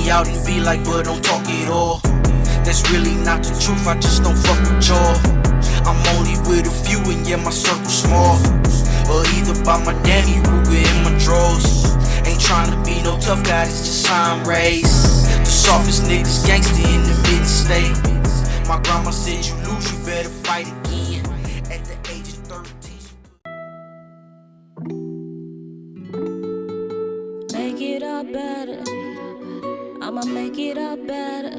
me out in V like, but don't talk it all. That's really not the truth, I just don't fuck with y'all. I'm only with a few and yeah, my circle small. Or either by my Danny Ruger in my drawers. Ain't trying to be no tough guy, it's just time race. The softest niggas gangster in the mid-state. My grandma said you lose, you better fight again. At the age of 13. Make it all better. I'ma make it all better.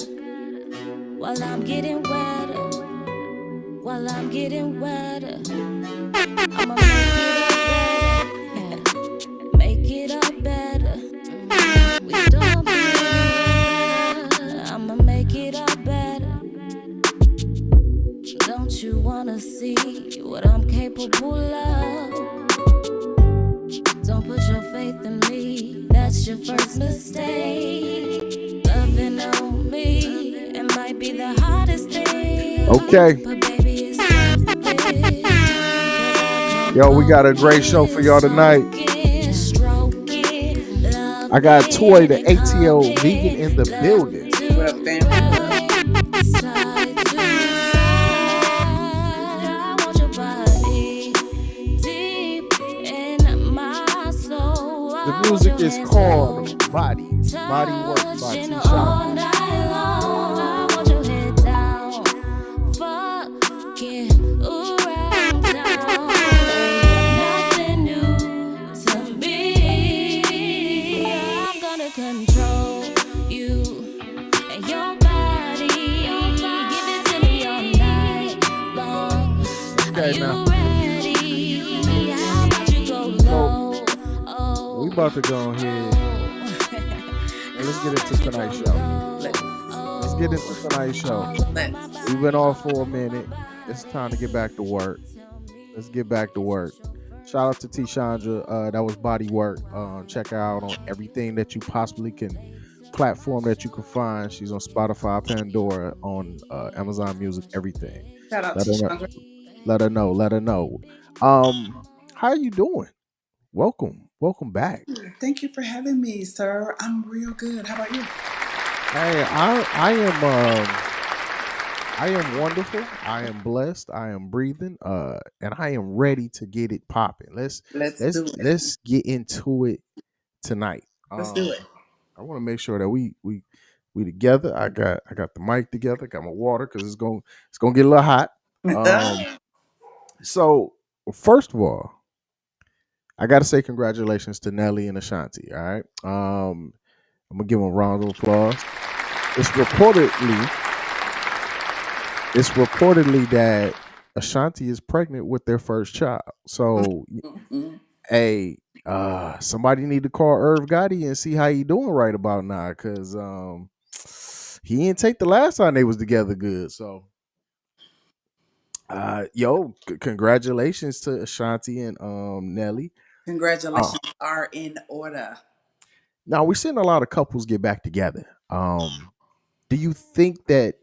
While I'm getting wetter. While I'm getting wetter. I'ma make it all better. Yeah. Make it all better. We don't be weather. I'ma make it all better. Don't you wanna see what I'm capable of? Don't put your faith in me, that's your first mistake. Loving on me, it might be the hardest thing. Okay. But baby, it's worth it. Yo, we got a great show for y'all tonight. I got Toi the Atl Vegan in the building. What up, fam? The music is called Body Work by Dion. Control you and your body. Give it to me all night long. Are you ready? How about you go low? We about to go ahead and let's get into tonight's show. Let's get into tonight's show. We've been off for a minute. It's time to get back to work. Let's get back to work. Shout out to T. Chandra. That was Body Work. Check her out on everything that you possibly can, platform that you can find. She's on Spotify, Pandora, on Amazon Music, everything. Shout out to Chandra. Let her know. How you doing? Welcome back. Thank you for having me, sir. I'm real good. How about you? Hey, I am wonderful. I am blessed. I am breathing. And I am ready to get it popping. Let's get into it tonight. Let's do it. I want to make sure that we together. I got the mic together. Got my water because it's gonna get a little hot. So first of all, I gotta say congratulations to Nelly and Ashanti. All right. I'm gonna give them a round of applause. It's reportedly that Ashanti is pregnant with their first child. So, hey, somebody need to call Irv Gotti and see how he doing right about now, because he didn't take the last time they was together good. So, congratulations to Ashanti and Nelly. Congratulations are in order. Now we're seeing a lot of couples get back together. Do you think that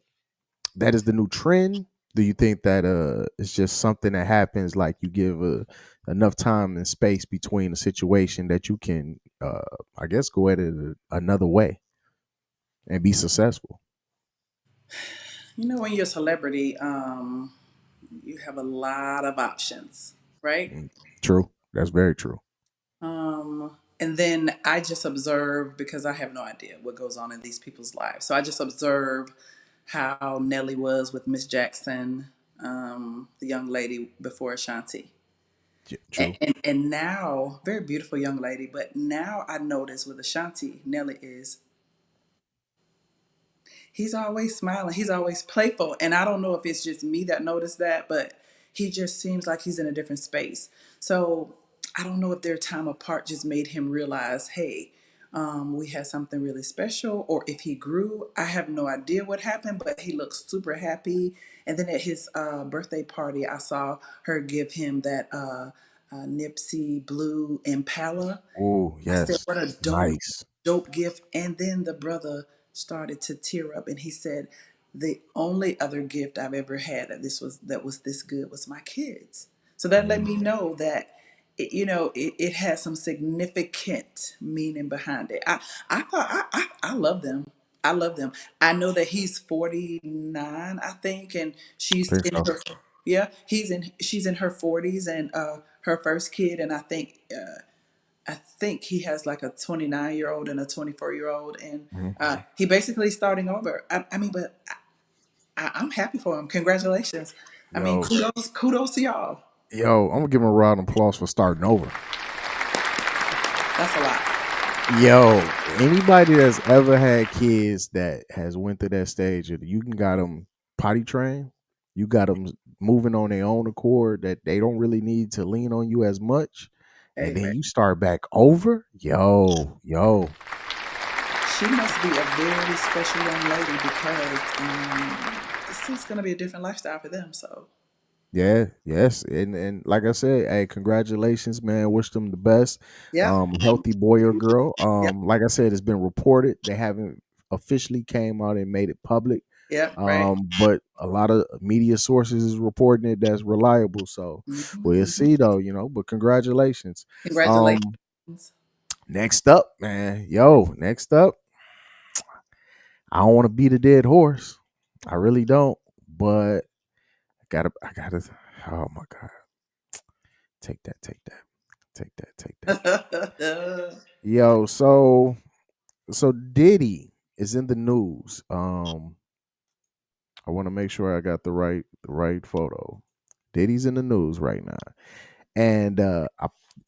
is the new trend? Do you think that it's just something that happens, like you give enough time and space between a situation that you can, I guess, go at it another way and be successful? You know, when you're a celebrity, you have a lot of options, right? True. That's very true. And then I just observe, because I have no idea what goes on in these people's lives. So I just observe how Nelly was with Miss Jackson, the young lady before Ashanti. Yeah, true. And now, very beautiful young lady, but now I notice with Ashanti, Nelly he's always smiling. He's always playful. And I don't know if it's just me that noticed that, but he just seems like he's in a different space. So I don't know if their time apart just made him realize, hey, we had something really special, or if he grew. I have no idea what happened, but he looks super happy. And then at his birthday party, I saw her give him that Nipsey Blue Impala. Oh, yes. I said, what a Nice. dope gift. And then the brother started to tear up, and he said, the only other gift I've ever had that was this good was my kids. So that let me know that it has some significant meaning behind it. I thought I love them. I love them. I know that he's 49, I think, and I she's think in so. her, yeah, she's in her 40s, and her first kid, and I think he has like a 29-year-old and a 24-year-old, and Mhm. he basically starting over. I mean, but I'm happy for him. Congratulations. I mean, Yo, kudos to y'all. I'm gonna give him a round of applause for starting over. That's a lot. Yo, anybody that's ever had kids that has went through that stage, you can got them potty trained, you got them moving on their own accord, that they don't really need to lean on you as much, and then Amen. you start back over. Yo, She must be a very special young lady because this is going to be a different lifestyle for them. So, yeah, yes, and like I said, hey, congratulations, man. Wish them the best. yeah, Healthy boy or girl. yeah, Like I said, it's been reported. They haven't officially came out and made it public. yeah, right. But a lot of media sources is reporting it that's reliable. So we'll Hmm. see though, But congratulations. Um, Congratulations. next up, man. Next up, I don't want to beat a dead horse. I really don't. But I gotta. Oh my god. Take that. Take that. Take that. Take that. Yo, so Diddy is in the news. I want to make sure I got the right photo. Diddy's in the news right now. And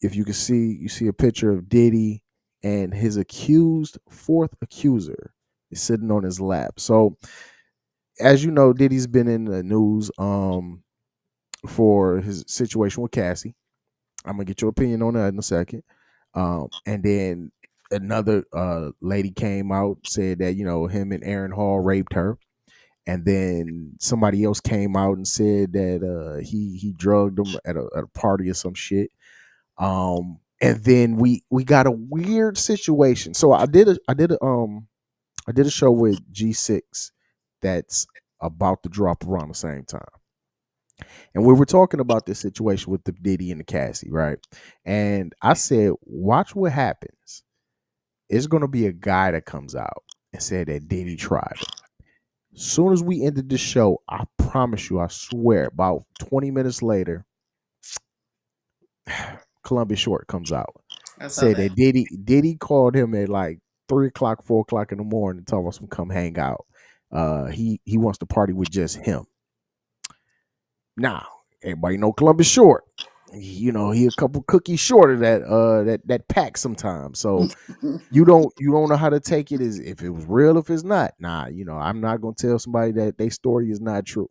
if you can see, you see a picture of Diddy and his accused fourth accuser is sitting on his lap. So as you know, Diddy's been in the news for his situation with Cassie. I'm gonna get your opinion on that in a second. And then another lady came out, said that him and Aaron Hall raped her. And then somebody else came out and said that he drugged them at a party or some shit. And then we got a weird situation. So I did a show with G6 that's about to drop around the same time. And we were talking about this situation with the Diddy and the Cassie, right? And I said, watch what happens. It's gonna be a guy that comes out and said that Diddy tried him. Soon as we ended the show, I promise you, I swear, about 20 minutes later, Columbus Short comes out. I saw Said that. that Diddy called him at like 3 o'clock, 4 o'clock in the morning and told us to come hang out. He wants to party with just him. Now, everybody know Columbus Short. He a couple cookies short of that pack sometimes. So you don't know how to take it as if it was real, if it's not. Nah, I'm not gonna tell somebody that their story is not true.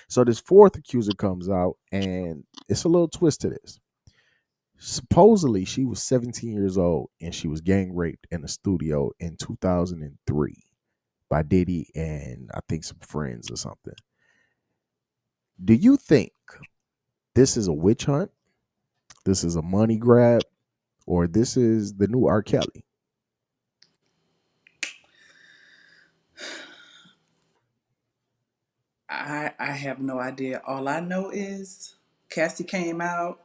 So this fourth accuser comes out, and it's a little twist to this. Supposedly, she was 17 years old and she was gang raped in a studio in 2003 by Diddy and I think some friends or something. Do you think this is a witch hunt? This is a money grab? Or this is the new R. Kelly? I have no idea. All I know is Cassie came out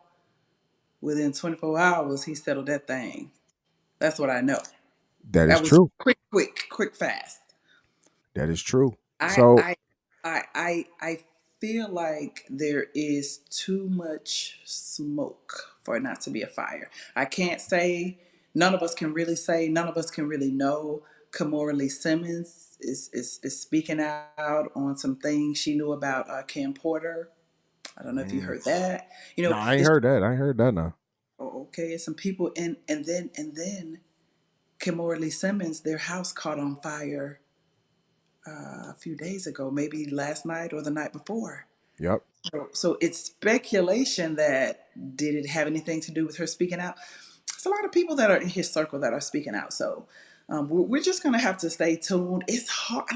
within 24 hours. He settled that thing. That's what I know. That is That was true. quick, fast. That is true. I So I I feel like there is too much smoke for it not to be a fire. I can't say none of us can really say, none of us can really know. Kamora Lee Simmons is speaking out on some things she knew about Kim Porter. I don't know if you mm, heard that. no, I ain't It's heard that. I ain't heard that now. okay. Some people and then Kamora Lee Simmons, their house caught on fire a few days ago, maybe last night or the night before. Yep. So it's speculation that did it have anything to do with her speaking out? It's a lot of people that are in his circle that are speaking out. So we're just gonna have to stay tuned. It's hard.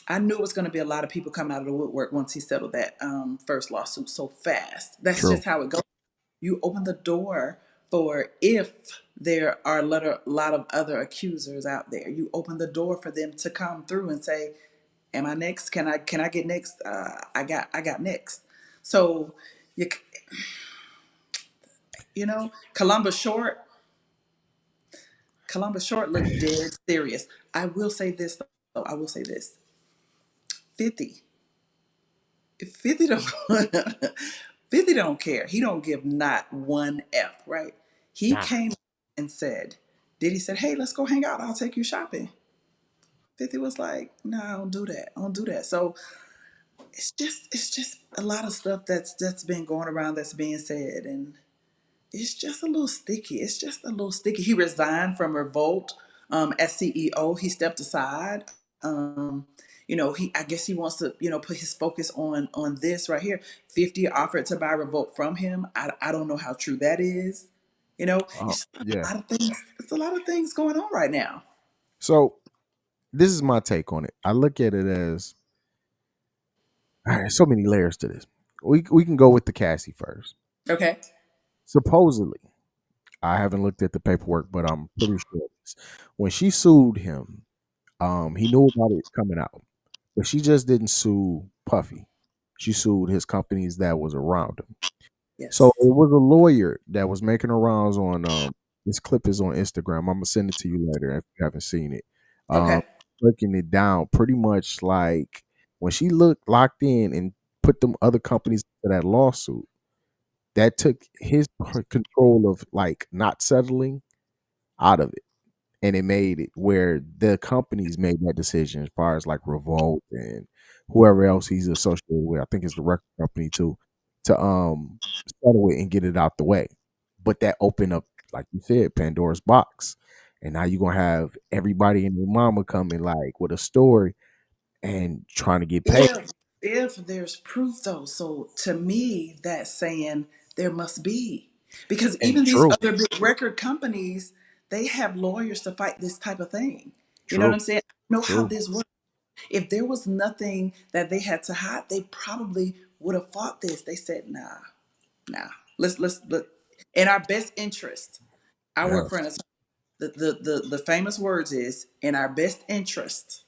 I knew it was going to be a lot of people coming out of the woodwork once he settled that first lawsuit so fast. That's True. just how it goes. You open the door for if there are a lot of other accusers out there. You open the door for them to come through and say, "Am I next? Can I get next? I got next." So you Columbus Short. Columbus Short looked dead serious. I will say this though. I will say this. 50. If 50 don't 50 don't care. He don't give not one F, right? He Nah. came and said, Diddy said, hey, let's go hang out. I'll take you shopping. 50 was like, no, I don't do that. I don't do that. So it's just a lot of stuff that's been going around that's being said, and it's just a little sticky. It's just a little sticky. He resigned from Revolt as CEO. He stepped aside. Um, he I guess he wants to, put his focus on this right here. 50 offered to buy Revolt from him. I don't know how true that is. It's just a Yeah. lot of things. It's a lot of things going on right now. So this is my take on it. I look at it as all right, so many layers to this. We can go with the Cassie first. Okay. Supposedly, I haven't looked at the paperwork, but I'm pretty sure when she sued him, he knew about it coming out, but she just didn't sue Puffy. She sued his companies that was around him. So Yes. it was a lawyer that was making the rounds on this clip is on Instagram. I'm gonna send it to you later if you haven't seen it. Um Okay. Breaking it down pretty much like when she locked in and put them other companies to that lawsuit, that took his control of like not settling out of it. And it made it where the companies made that decision as far as like Revolt and whoever else he's associated with. I think it's the record company too, to settle it and get it out the way. But that opened up, like you said, Pandora's box. And now you're gonna have everybody and their mama coming like with a story and trying to get paid. If there's proof though, so to me that's saying there must be, because And even these true, other big record companies, they have lawyers to fight this type of thing. You know what true, I'm saying? I know how true. this works. If there was nothing that they had to hide, they probably would have fought this. They said, nah, nah. Let's look in our best interest. I work for Yes. an attorney. The famous words is in our best interest.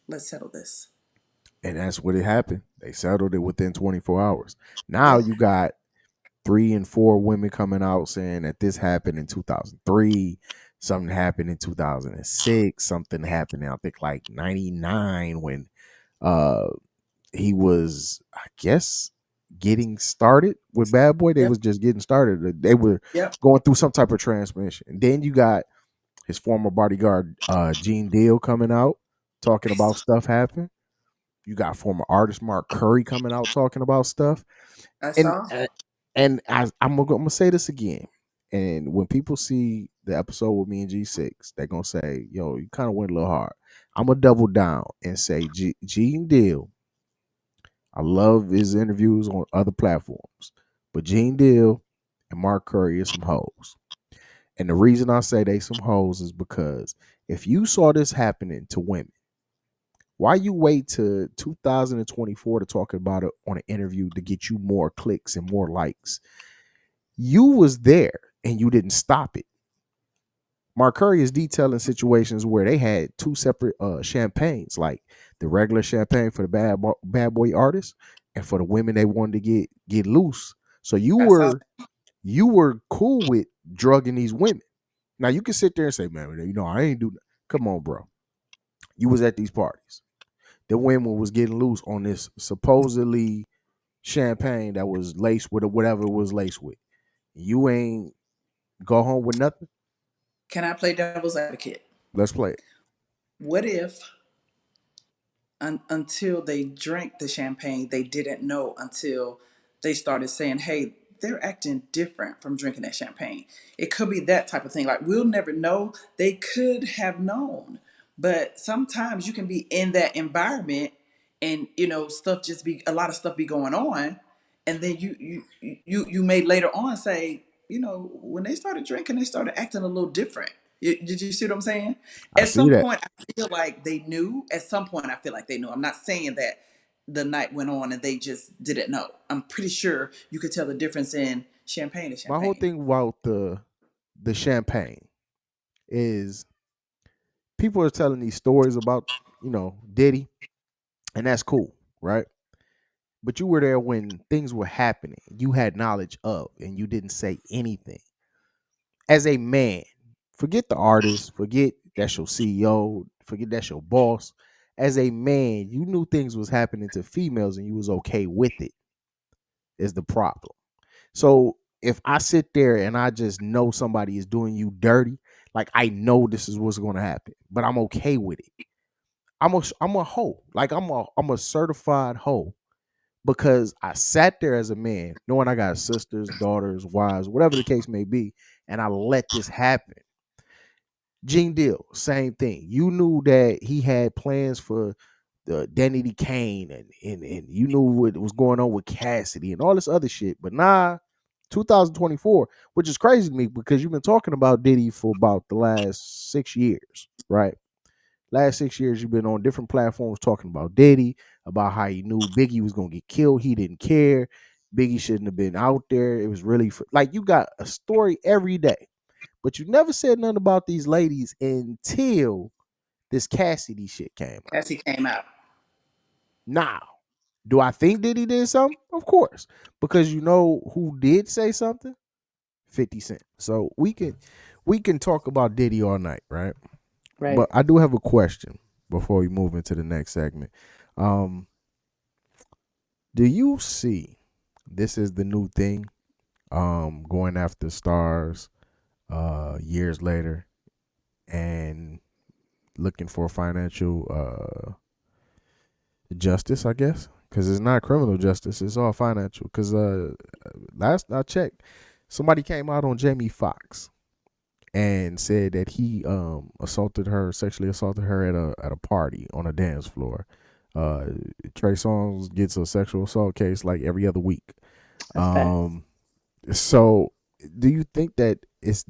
Let's settle this. And that's what it happened. They settled it within 24 hours. Now Yeah. you got 3 and 4 women coming out saying that this happened in 2003, something happened in 2006, something happened in, I think like 99 when uh he was, I guess, getting started with Bad Boy. They Yep. was just getting started. They were Yep. going through some type of transmission. And then you got his former bodyguard Gene Deal coming out talking I saw. about stuff happened. You got former artist Mark Curry coming out talking about stuff. I And saw. I'm gonna say this again. And when people see the episode with me and G6, they're gonna say, "Yo, you kind of went a little hard." I'm gonna double down and say, Gene Deal. I love his interviews on other platforms, but Gene Deal and Mark Curry is some hoes. And the reason I say they some hoes is because if you saw this happening to women, why you wait to 2024 to talk about it on an interview to get you more clicks and more likes? You was there and you didn't stop it. Mark Curry is detailing situations where they had 2 separate champagnes, like the regular champagne for the bad boy artists and for the women they wanted to get loose. So you I saw. were you were cool with drugging these women. Now you can sit there and say, man, I ain't do that. Come on, bro. You was at these parties. The women was getting loose on this supposedly champagne that was laced with or whatever it was laced with. You ain't go home with nothing. Can I play devil's advocate? Let's play it. What if until they drank the champagne, they didn't know until they started saying, hey, they're acting different from drinking that champagne. It could be that type of thing. Like, we'll never know. They could have known. But sometimes you can be in that environment and, stuff just be, a lot of stuff be going on. And then you may later on say, when they started drinking, they started acting a little different. Did you see what I'm saying? I At see some that. point, I feel like they knew. At some point, I feel like they knew. I'm not saying that the night went on and they just didn't know. I'm pretty sure you could tell the difference in champagne and My whole champagne. thing about the champagne is people are telling these stories about, Diddy, and that's cool, right? But you were there when things were happening. You had knowledge of, and you didn't say anything. As a man, Forget the artist, forget that's your CEO, forget that's your boss. As a man, you knew things was happening to females and you was okay with it. Is the problem. So if I sit there and I just know somebody is doing you dirty, like I know this is what's going to happen, but I'm okay with it. I'm a hoe. Like I'm a certified hoe because I sat there as a man, knowing I got sisters, daughters, wives, whatever the case may be, and I let this happen. Gene Deal, same thing. You knew that he had plans for the Danny Kane and you knew what was going on with Cassidy and all this other shit. But nah, 2024, which is crazy to me because you've been talking about Diddy for about the last 6 years, right? Last 6 years, you've been on different platforms talking about Diddy, about how he knew Biggie was gonna get killed. He didn't care. Biggie shouldn't have been out there. It was really like you got a story every day, but you never said nothing about these ladies until this Cassidy shit came out. As he came out. Now, do I think Diddy did something? Of course, because you know who did say something? 50 Cent. So we can talk about Diddy all night, right? Right. But I do have a question before we move into the next segment. Um, do you see this is the new thing? Going after stars years later and looking for financial justice, I guess, because it's not criminal justice; it's all financial. Because last I checked, somebody came out on Jamie Foxx and said that he sexually assaulted her at a party on a dance floor. Uh, Trey Songz gets a sexual assault case like every other week. That's facts. So do you think that it's,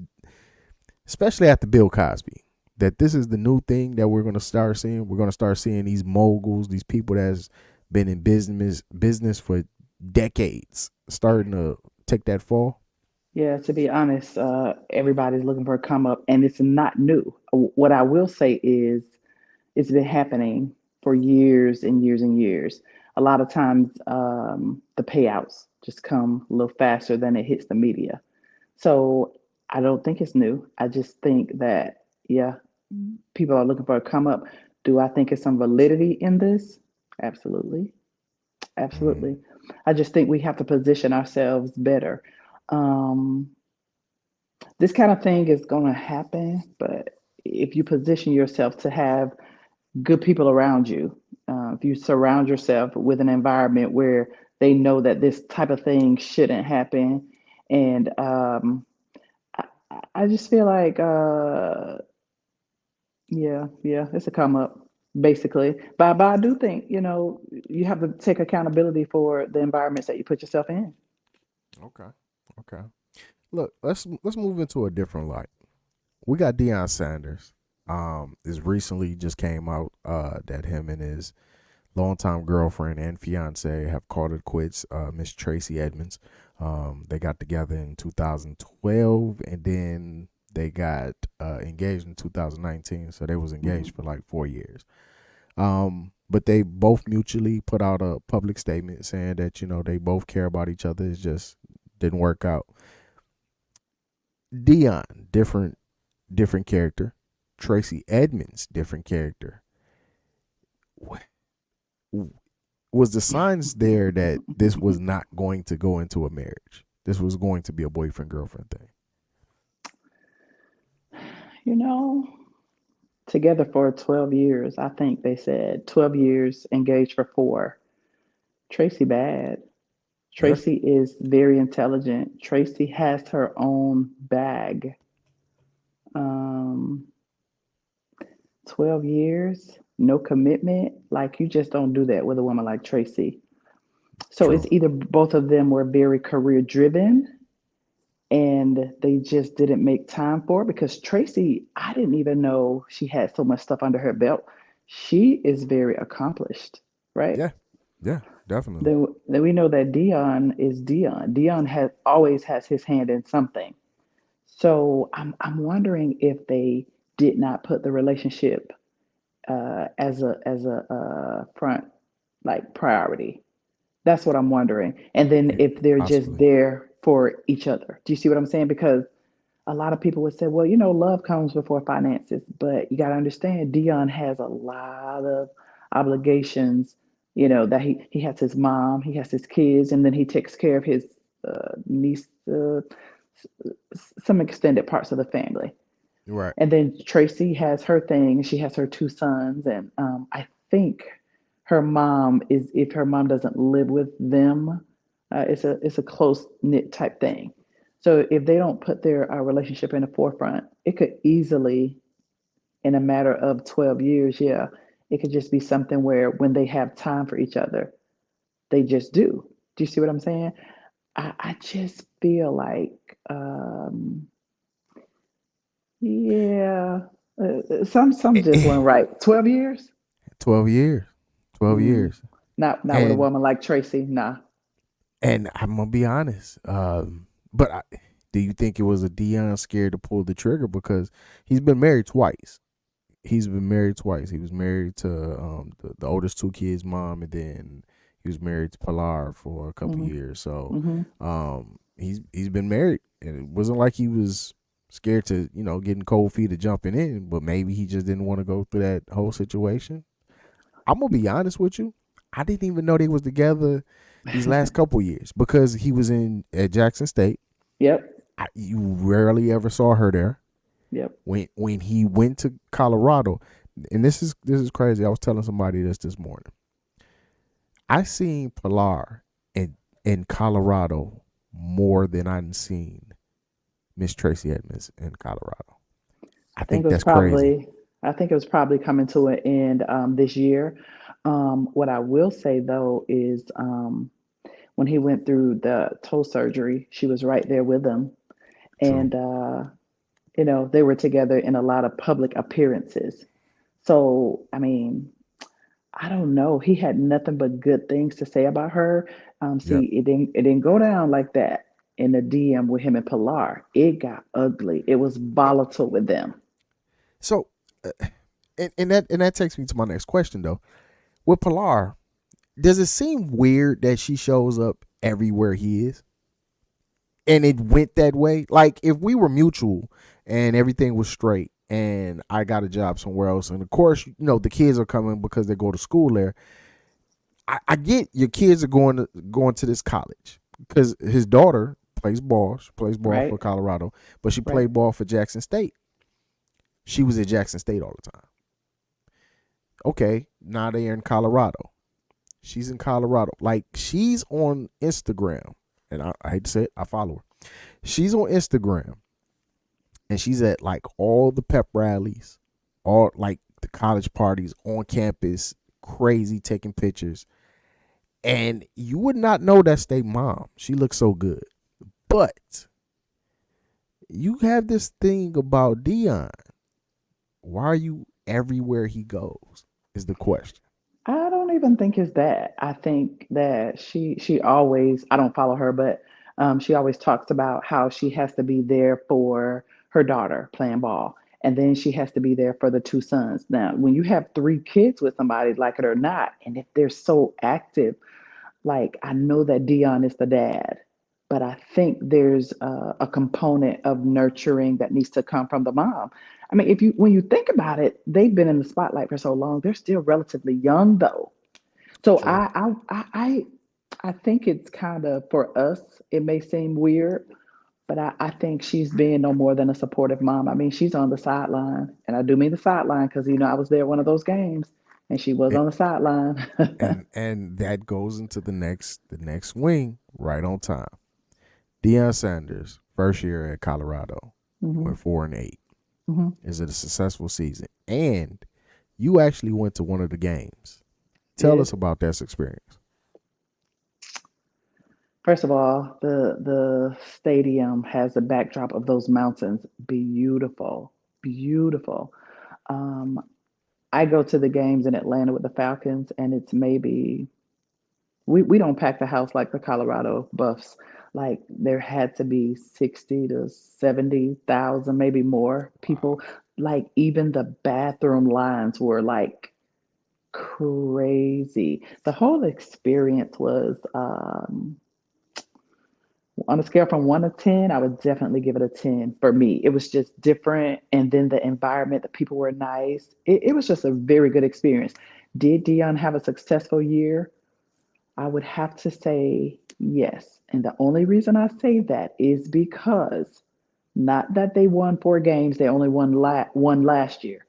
especially after Bill Cosby, that this is the new thing that we're going to start seeing? We're going to start seeing these moguls, these people that's been in business for decades, starting to take that fall. Yeah, to be honest, everybody's looking for a come up, and it's not new. What I will say is it's been happening for years and years and years. A lot of times, the payouts just come a little faster than it hits the media. So I don't think it's new. I just think that, yeah, people are looking for a come up. Do I think it's some validity in this? Absolutely. Mm, Absolutely. I just think we have to position ourselves better. Um, this kind of thing is going to happen, but if you position yourself to have good people around you, if you surround yourself with an environment where they know that this type of thing shouldn't happen, and I, I just feel like, yeah, yeah, it's a come up. Basically, but I do think you have to take accountability for the environments that you put yourself in. okay. Okay. Look, let's move into a different light. We got Deion Sanders. Is recently just came out that him and his longtime girlfriend and fiance have called it quits. Miss Tracy Edmonds. They got together in 2012, and then they got engaged in 2019. So they was Hmm. engaged for like 4 years. But they both mutually put out a public statement saying that they both care about each other. It just didn't work out. Dion, different character. Tracy Edmonds, different character. Was the signs there that this was not going to go into a marriage? This was going to be a boyfriend girlfriend thing. You know, together for 12 years. I think they said 12 years, engaged for 4. Tracy bad. Yeah, Tracy is very intelligent. Tracy has her own bag. Um, 12 years, no commitment. Like, you just don't do that with a woman like Tracy. So it's true. either both of them were very career driven and they just didn't make time for it, because Tracy, I didn't even know she had so much stuff under her belt. She is very accomplished, right? Yeah, yeah, definitely. Then we know that Dion is Dion. Dion has always has his hand in something. So I'm wondering if they did not put the relationship as a front, like, priority. That's what I'm wondering. And then Yeah, if they're just possibly. there for each other. Do you see what I'm saying? Because a lot of people would say, well, love comes before finances, but you got to understand, Dion has a lot of obligations. That he has his mom, he has his kids, and then he takes care of his niece, some extended parts of the family. Right. And then Tracy has her thing. She has her two sons, and I think her mom is, if her mom doesn't live with them, it's a close knit type thing. So if they don't put their relationship in the forefront, it could easily, in a matter of 12 years, yeah, it could just be something where when they have time for each other, they just do. Do you see what I'm saying? I just feel like, yeah, some just Eh, went right. 12 years? 12 years. 12 Mm, years. not with a And woman like Tracy. Nah. I'm gonna be honest. But do you think it was a Deion scared to pull the trigger because he's been married twice? He's been married twice. He was married to the oldest two kids' mom, and then he was married to Pilar for a couple Hmm. years. So Hmm. he's been married, and it wasn't like he was scared to getting cold feet or jumping in, but maybe he just didn't want to go through that whole situation. I'm gonna be honest with you. I didn't even know they was together these last couple years because he was in at Jackson State. Yep. You rarely ever saw her there. Yep. When he went to Colorado, and this is crazy. I was telling somebody this morning. I seen Pilar in Colorado more than I've seen Miss Tracy Edmonds in Colorado. I I think think it was that's crazy. probably I think it was probably coming to an end this year. What I will say though is when he went through the toe surgery, she was right there with him, True. and they were together in a lot of public appearances. So I mean, I don't know. He had nothing but good things to say about her. See, Yep. it didn't go down like that in the DM with him and Pilar. It got ugly. It was volatile with them. So, uh, and that takes me to my next question though. With Pilar, does it seem weird that she shows up everywhere he is? And it went that way. Like if we were mutual and everything was straight and I got a job somewhere else, and of course, the kids are coming because they go to school there. I get your kids are going to this college because his daughter plays ball. She plays ball for Right? Colorado, but she Right. played ball for Jackson State. She was at Jackson State all the time. Okay, now they're in Colorado. She's in Colorado. Like she's on Instagram, and I hate to say it, I follow her. She's on Instagram, and she's at like all the pep rallies, all like the college parties on campus, crazy taking pictures. And you would not know that's their mom. She looks so good. But you have this thing about Dion. Why are you everywhere he goes? Is the question. I don't even think it's that. I think that she always, I don't follow her, but she always talks about how she has to be there for her daughter playing ball. And then she has to be there for the two sons. Now, when you have three kids with somebody, like it or not, and if they're so active, like I know that Dion is the dad, but I think there's a component of nurturing that needs to come from the mom. I mean, if you when you think about it, they've been in the spotlight for so long. They're still relatively young, though. So True. I think it's kind of, for us, it may seem weird, but I think she's being no more than a supportive mom. I mean, she's on the sideline, and I do mean the sideline because I was there one of those games, and she was And on the sideline. and that goes into the next swing right on time. Deion Sanders, first year at Colorado, Hmm. went 4-8. Hmm. Is it a successful season? And you actually went to one of the games. Tell us Did. about that experience. First of all, the stadium has a backdrop of those mountains. Beautiful, beautiful. Um, I go to the games in Atlanta with the Falcons, and it's maybe we don't pack the house like the Colorado Buffs. Like there had to be 60 to 70,000, maybe more people. Like even the bathroom lines were like crazy. The whole experience was On a scale from 1 to 10, I would definitely give it a 10 for me. It was just different. And then the environment, the people were nice. It was just a very good experience. Did Dion have a successful year? I would have to say yes. And the only reason I say that is because not that they won 4 games, they only won last year.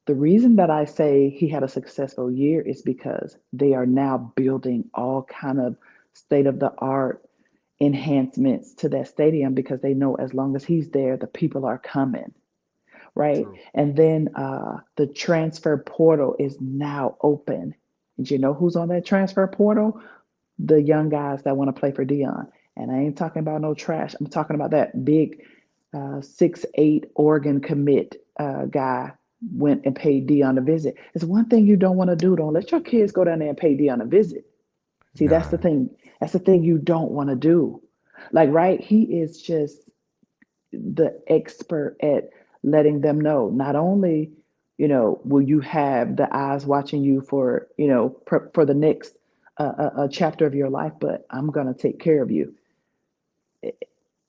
The reason that I say he had a successful year is because they are now building all kind of state of the art enhancements to that stadium because they know as long as he's there, the people are coming, right? True. And then the transfer portal is now open. And you know who's on that transfer portal? The young guys that want to play for Dion. And I ain't talking about no trash. I'm talking about that big 6'8" Oregon commit guy went and paid Dion a visit. It's one thing you don't want to do. Don't let your kids go down there and pay Dion a visit. See, that's the Nah. thing. That's the thing you don't want to do. Like, right? He is just the expert at letting them know. Not only, will you have the eyes watching you for, for the next chapter of your life, but I'm gonna take care of you.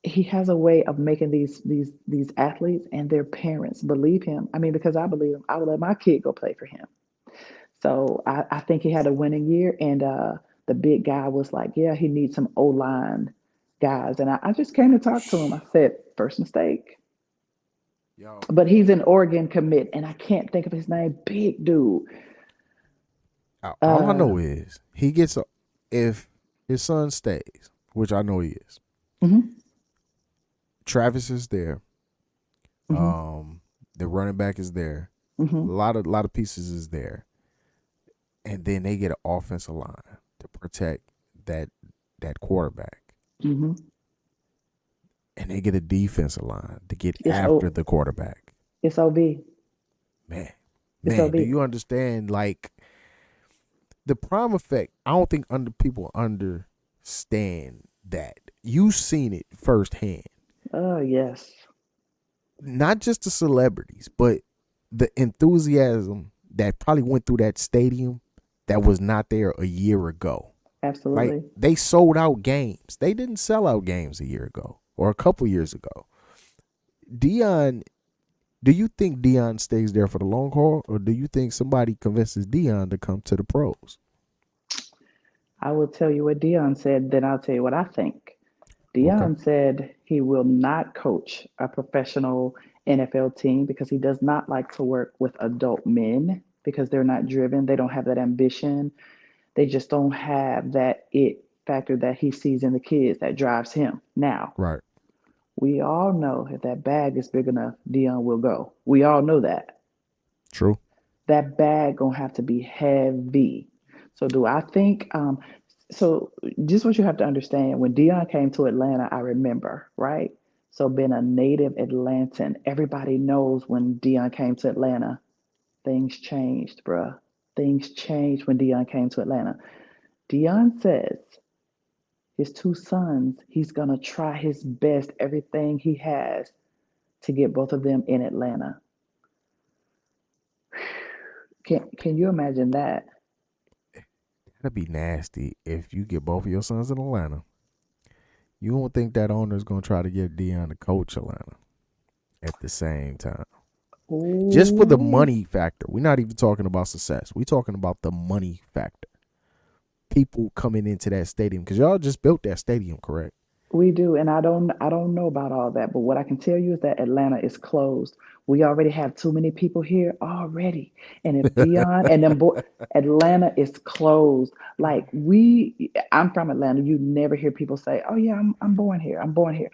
He has a way of making these athletes and their parents believe him. I mean, because I believe him, I would let my kid go play for him. So I think he had a winning year, and the big guy was like, "Yeah, he needs some O line guys." And I just came to talk to him. I said, "First mistake," Yo, but he's an Oregon commit, and I can't think of his name. Big dude. all I Uh, know is he gets if his son stays, which I know he is. mhm, Travis is there. mhm, The running back is there. A mhm. lot of pieces is there, and then they get an offensive line to protect that that quarterback, Mhm. and they get a defensive line to get It's after O. the quarterback. It's OB. Man, It's man, do OB. you understand? Like the prime effect. I don't think people understand that. You've seen it firsthand. Oh yes, Not just the celebrities, but the enthusiasm that probably went through that stadium that was not there a year ago. Right? absolutely. They sold out games. They didn't sell out games a year ago or a couple years ago. Dion, do you think Dion stays there for the long haul, or do you think somebody convinces Dion to come to the pros? I will tell you what Dion said, then I'll tell you what I think. Okay. Dion said he will not coach a professional NFL team because he does not like to work with adult men because they're not driven. They don't have that ambition. They just don't have that it factor that he sees in the kids that drives him. Now, Right. we all know if that bag is big enough, Dion will go. We all know that. True. That bag gonna have to be heavy. So do I think so just what you have to understand, when Dion came to Atlanta, I remember, right? So being a native Atlantan, everybody knows when Dion came to Atlanta, things changed, bruh. Things changed when Dion came to Atlanta. Dion says his 2 sons, he's gonna try his best, everything he has to get both of them in Atlanta. Can you imagine that? That'd be nasty if you get both of your sons in Atlanta. You don't think that owner's gonna try to get Dion to coach Atlanta at the same time? Just for the Ooh. money factor. We're not even talking about success. We're talking about the money factor. People coming into that stadium because y'all just built that stadium, correct? We do, and I don't know about all that, but what I can tell you is that Atlanta is closed. We already have too many people here already. And if Dion and them Atlanta is closed. Like I'm from Atlanta. You never hear people say, "Oh yeah, I'm born here. I'm born here."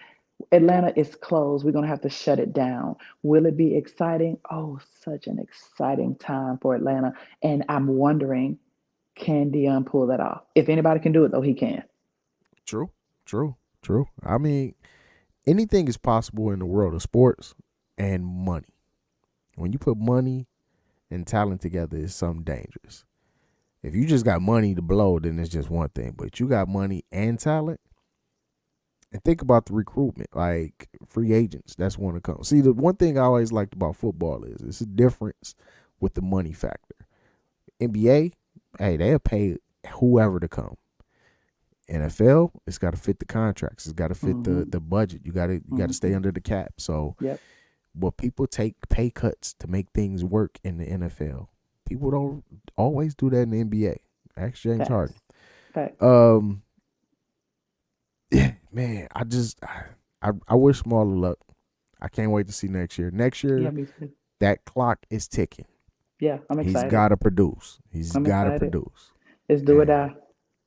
Atlanta is closed. We're gonna have to shut it down. Will it be exciting? Oh, such an exciting time for Atlanta. And I'm wondering, can Dion pull that off? If anybody can do it, though, he can. True, true, true. I mean, anything is possible in the world of sports and money. When you put money and talent together, it's something dangerous. If you just got money to blow, then it's just one thing. But you got money and talent, and think about the recruitment, like free agents. That's one to come. See, the one thing I always liked about football is it's a difference with the money factor. NBA, hey, they'll pay whoever to come. NFL, it's got to fit the contracts. It's got to fit Mm-hmm. the budget. You got to stay under the cap. So, Yep. but people take pay cuts to make things work in the NFL. People don't always do that in the NBA. Ask James Facts. Harden. Facts. Yeah, man, I wish Marla luck. I can't wait to see next year. Next Yeah, year, me too. that clock is ticking. Yeah, I'm He's excited. got to produce. He's I'm got to excited. produce. Let's do it.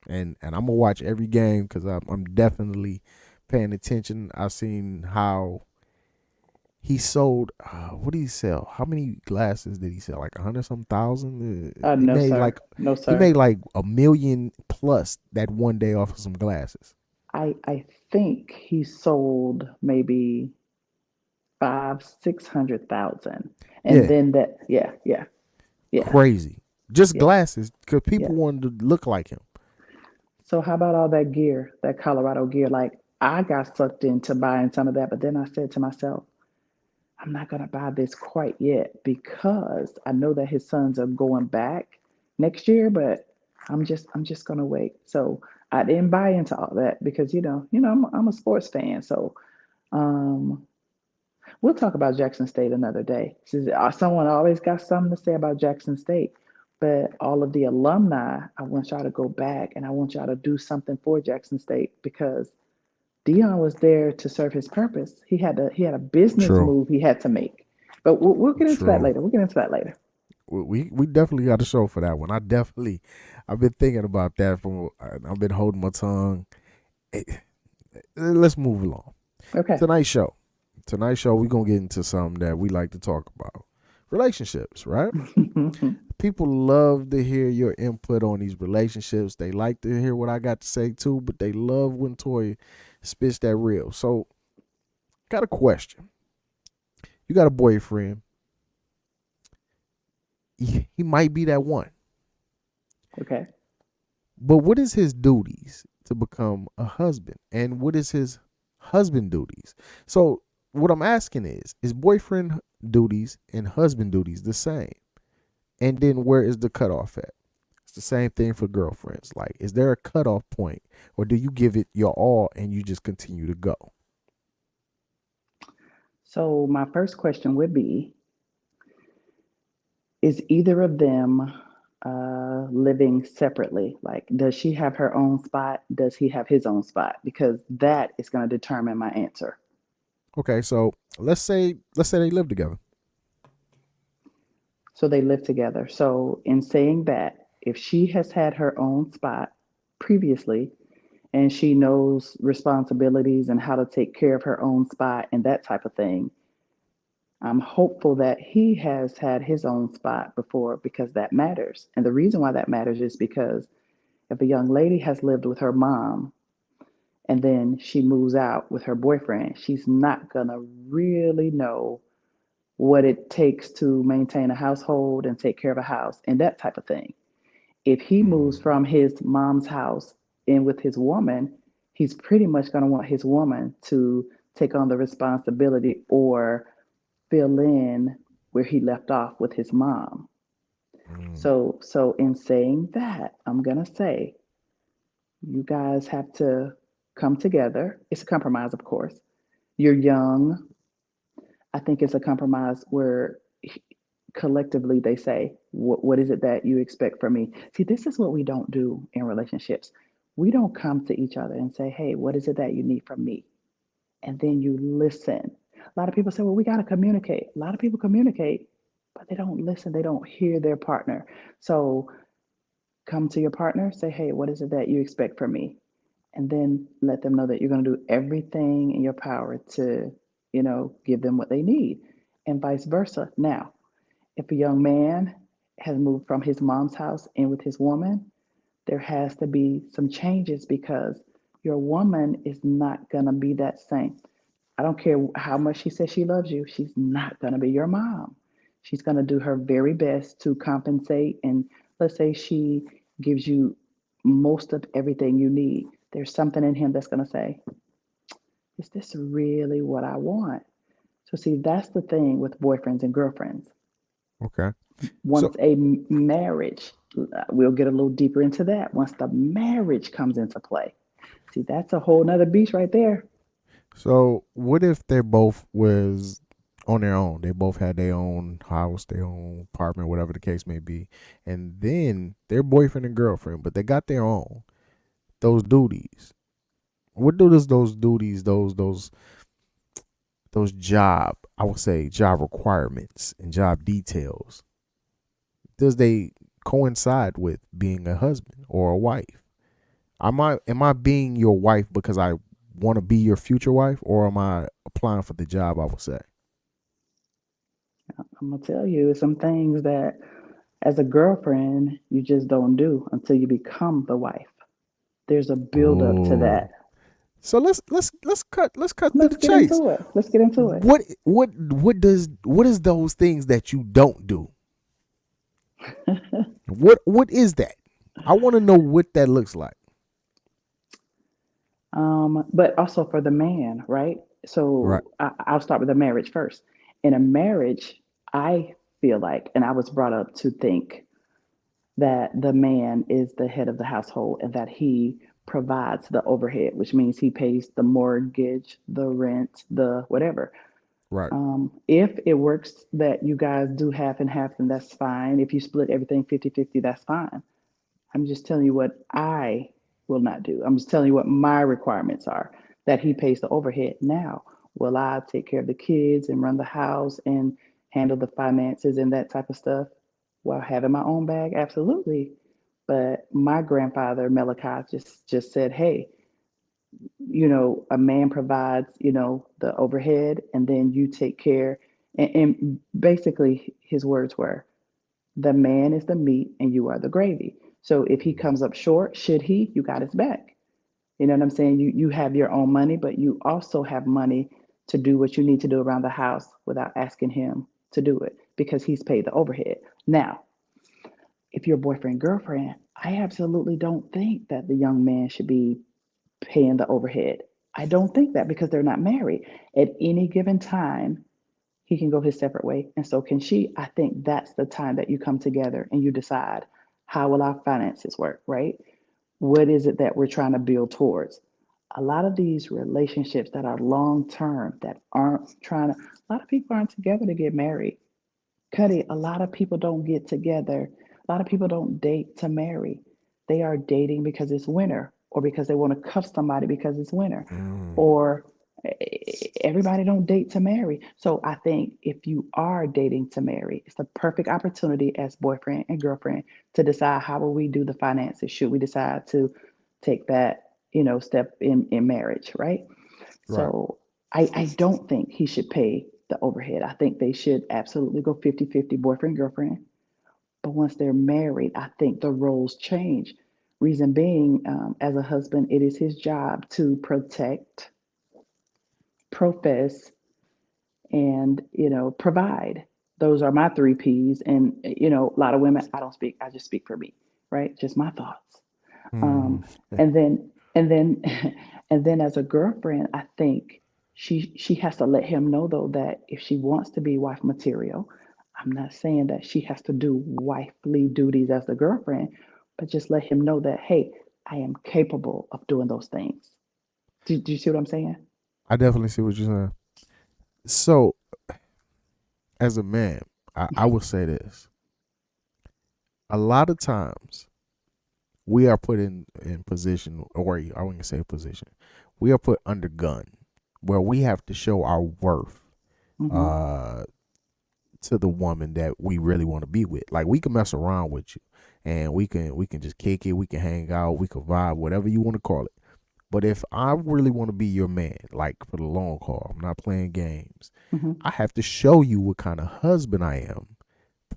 And I'm gonna watch every game because I'm definitely paying attention. I've seen how he sold. What did he sell? How many glasses did he sell? Like 100-some-thousand. He No, made sir. like No, he sir. made like $1 million plus that one day off of some glasses. I think he sold maybe 600,000, and Yeah, then that. Yeah, yeah, yeah, crazy. Just yeah, glasses because yeah. people wanted to look like him. So how about all that gear, that Colorado gear? Like I got sucked into buying some of that, but then I said to myself, I'm not gonna buy this quite yet because I know that his sons are going back next year, but I'm just gonna wait. So I didn't buy into all that because I'm a sports fan. So um, we'll talk about Jackson State another day. Someone always got something to say about Jackson State, but all of the alumni, I want y'all to go back and I want y'all to do something for Jackson State because Dion was there to serve his purpose. He had a business True, move he had to make. But we'll get into that true. later. We'll get into that later. We definitely got a show for that one. I've been thinking about that for. I've been holding my tongue. Eh, Let's move along. Okay. Tonight's show, we're gonna get into something that we like to talk about. Relationships, right? People love to hear your input on these relationships. They like to hear what I got to say too, but they love when Toy spits that real. So, got a question. You got a boyfriend. He might be that one. Okay. But what is his duties to become a husband? And what is his husband duties? So what I'm asking is boyfriend duties and husband duties the same? And then where is the cutoff at? It's the same thing for girlfriends. Like, is there a cutoff point, or do you give it your all and you just continue to go? So my first question would be, is either of them living separately? Like, does she have her own spot? Does he have his own spot? Because that is going to determine my answer. Okay, so let's say they live together. So they live together. So in saying that, if she has had her own spot previously and she knows responsibilities and how to take care of her own spot and that type of thing, I'm hopeful that he has had his own spot before because that matters. And the reason why that matters is because if a young lady has lived with her mom and then she moves out with her boyfriend, she's not going to really know what it takes to maintain a household and take care of a house and that type of thing. If he moves Mm, from his mom's house in with his woman, he's pretty much going to want his woman to take on the responsibility or fill in where he left off with his mom. mm, So in saying that, I'm going to say you guys have to come together. It's a compromise, of course. You're young. I think it's a compromise where collectively they say, what is it that you expect from me? See, this is what we don't do in relationships. We don't come to each other and say, hey, what is it that you need from me? And then you listen. A lot of people say, well, we got to communicate. A lot of people communicate, but they don't listen. They don't hear their partner. So come to your partner, say, hey, what is it that you expect from me? And then let them know that you're going to do everything in your power to, give them what they need and vice versa. Now, if a young man has moved from his mom's house in with his woman, there has to be some changes because your woman is not going to be that same. I don't care how much she says she loves you, she's not going to be your mom. She's going to do her very best to compensate. And let's say she gives you most of everything you need. There's something in him that's going to say, is this really what I want? So, see, that's the thing with boyfriends and girlfriends. okay. So Once a marriage, we'll get a little deeper into that. Once the marriage comes into play, See, that's a whole nother beast right there. So what if they both was on their own? They both had their own house, their own apartment, whatever the case may be, and then they're boyfriend and girlfriend, but they got their own those duties. What do those duties, those job, I would say job requirements and job details, does they coincide with being a husband or a wife? Am I being your wife because I want to be your future wife, or am I applying for the job? I would say. I'm gonna tell you some things that as a girlfriend you just don't do until you become the wife. There's a build up to Oh, that. so let's cut to Let's the get chase. into it. Let's get into it. What is those things that you don't do? What is that? I want to know what that looks like. But also for the man, right? Right. So I'll start with the marriage first. In a marriage, I feel like, and I was brought up to think that the man is the head of the household and that he provides the overhead, which means he pays the mortgage, the rent, the whatever. Right. If it works that you guys do half and half, then that's fine. If you split everything 50-50, that's fine. I'm just telling you what I will not do. I'm just telling you what my requirements are that he pays the overhead. Now, will I take care of the kids and run the house and handle the finances and that type of stuff while having my own bag? Absolutely. But my grandfather, Malachi, just said, hey, a man provides, the overhead and then you take care. And basically, his words were, the man is the meat and you are the gravy. So if he comes up short, should he, you got his back. You know what I'm saying? You have your own money, but you also have money to do what you need to do around the house without asking him to do it because he's paid the overhead. Now, if you're boyfriend, girlfriend, I absolutely don't think that the young man should be paying the overhead. I don't think that because they're not married. At any given time, he can go his separate way, and so can she. I think that's the time that you come together and you decide how will our finances work, right? What is it that we're trying to build towards? A lot of these relationships that are long term, that aren't trying to, a lot of people aren't together to get married. Cuddy, a lot of people don't get together. A lot of people don't date to marry. They are dating because it's winter, or because they want to cuff somebody because it's winter, Mm. or everybody don't date to marry. So I think if you are dating to marry, it's the perfect opportunity as boyfriend and girlfriend to decide how will we do the finances. Should we decide to take that, step in marriage, right? Right. So I don't think he should pay the overhead. I think they should absolutely go 50-50 boyfriend, girlfriend. But once they're married, I think the roles change. Reason being, as a husband, it is his job to protect, profess, and provide. Those are my three P's. And a lot of women, I don't speak, I just speak for me, right? Just my thoughts. Mm. um, and then and then and then as a girlfriend, I think she has to let him know though that if she wants to be wife material, I'm not saying that she has to do wifely duties as the girlfriend, but just let him know that, hey, I am capable of doing those things. Do you see what I'm saying? I definitely see what you're saying. So, as a man, I would say this: a lot of times we are put in position, or I wouldn't say position. We are put under gun, where we have to show our worth Mm-hmm. uh, to the woman that we really want to be with. Like, we can mess around with you, and we can just kick it. We can hang out. We can vibe, whatever you want to call it. But if I really want to be your man, like for the long haul, I'm not playing games. Mm-hmm. I have to show you what kind of husband I am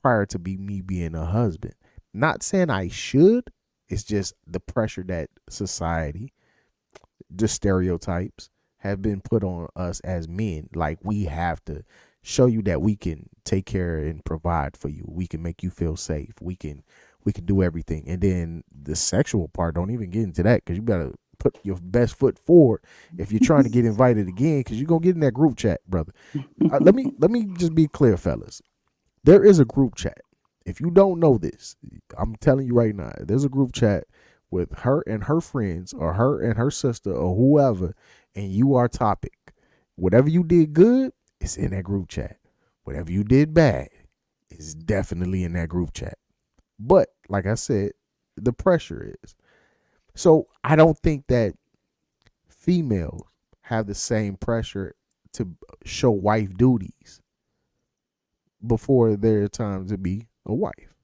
prior to be me being a husband. Not saying I should. It's just the pressure that society, the stereotypes have been put on us as men. Like, we have to show you that we can take care and provide for you. We can make you feel safe. We can do everything. And then the sexual part, don't even get into that, because you gotta put your best foot forward if you're trying to get invited again, because you're gonna get in that group chat, brother. Let me just be clear, fellas. There is a group chat. If you don't know this, I'm telling you right now, there's a group chat with her and her friends or her and her sister or whoever, and you are topic. Whatever you did good, it's in that group chat. Whatever you did bad, is definitely in that group chat. But like I said, the pressure is. So I don't think that females have the same pressure to show wife duties before their time to be a wife.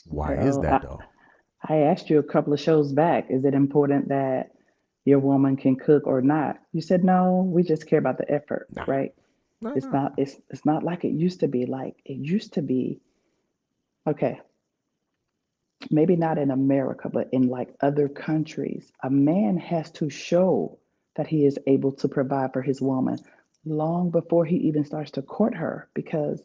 Why is Well, that though? I asked you a couple of shows back, is it important that your woman can cook or not? You said no, we just care about the effort, Nah, right? nah, It's nah. not it's not like it used to be. Like it used to be, okay, maybe not in America, but in like other countries, a man has to show that he is able to provide for his woman long before he even starts to court her because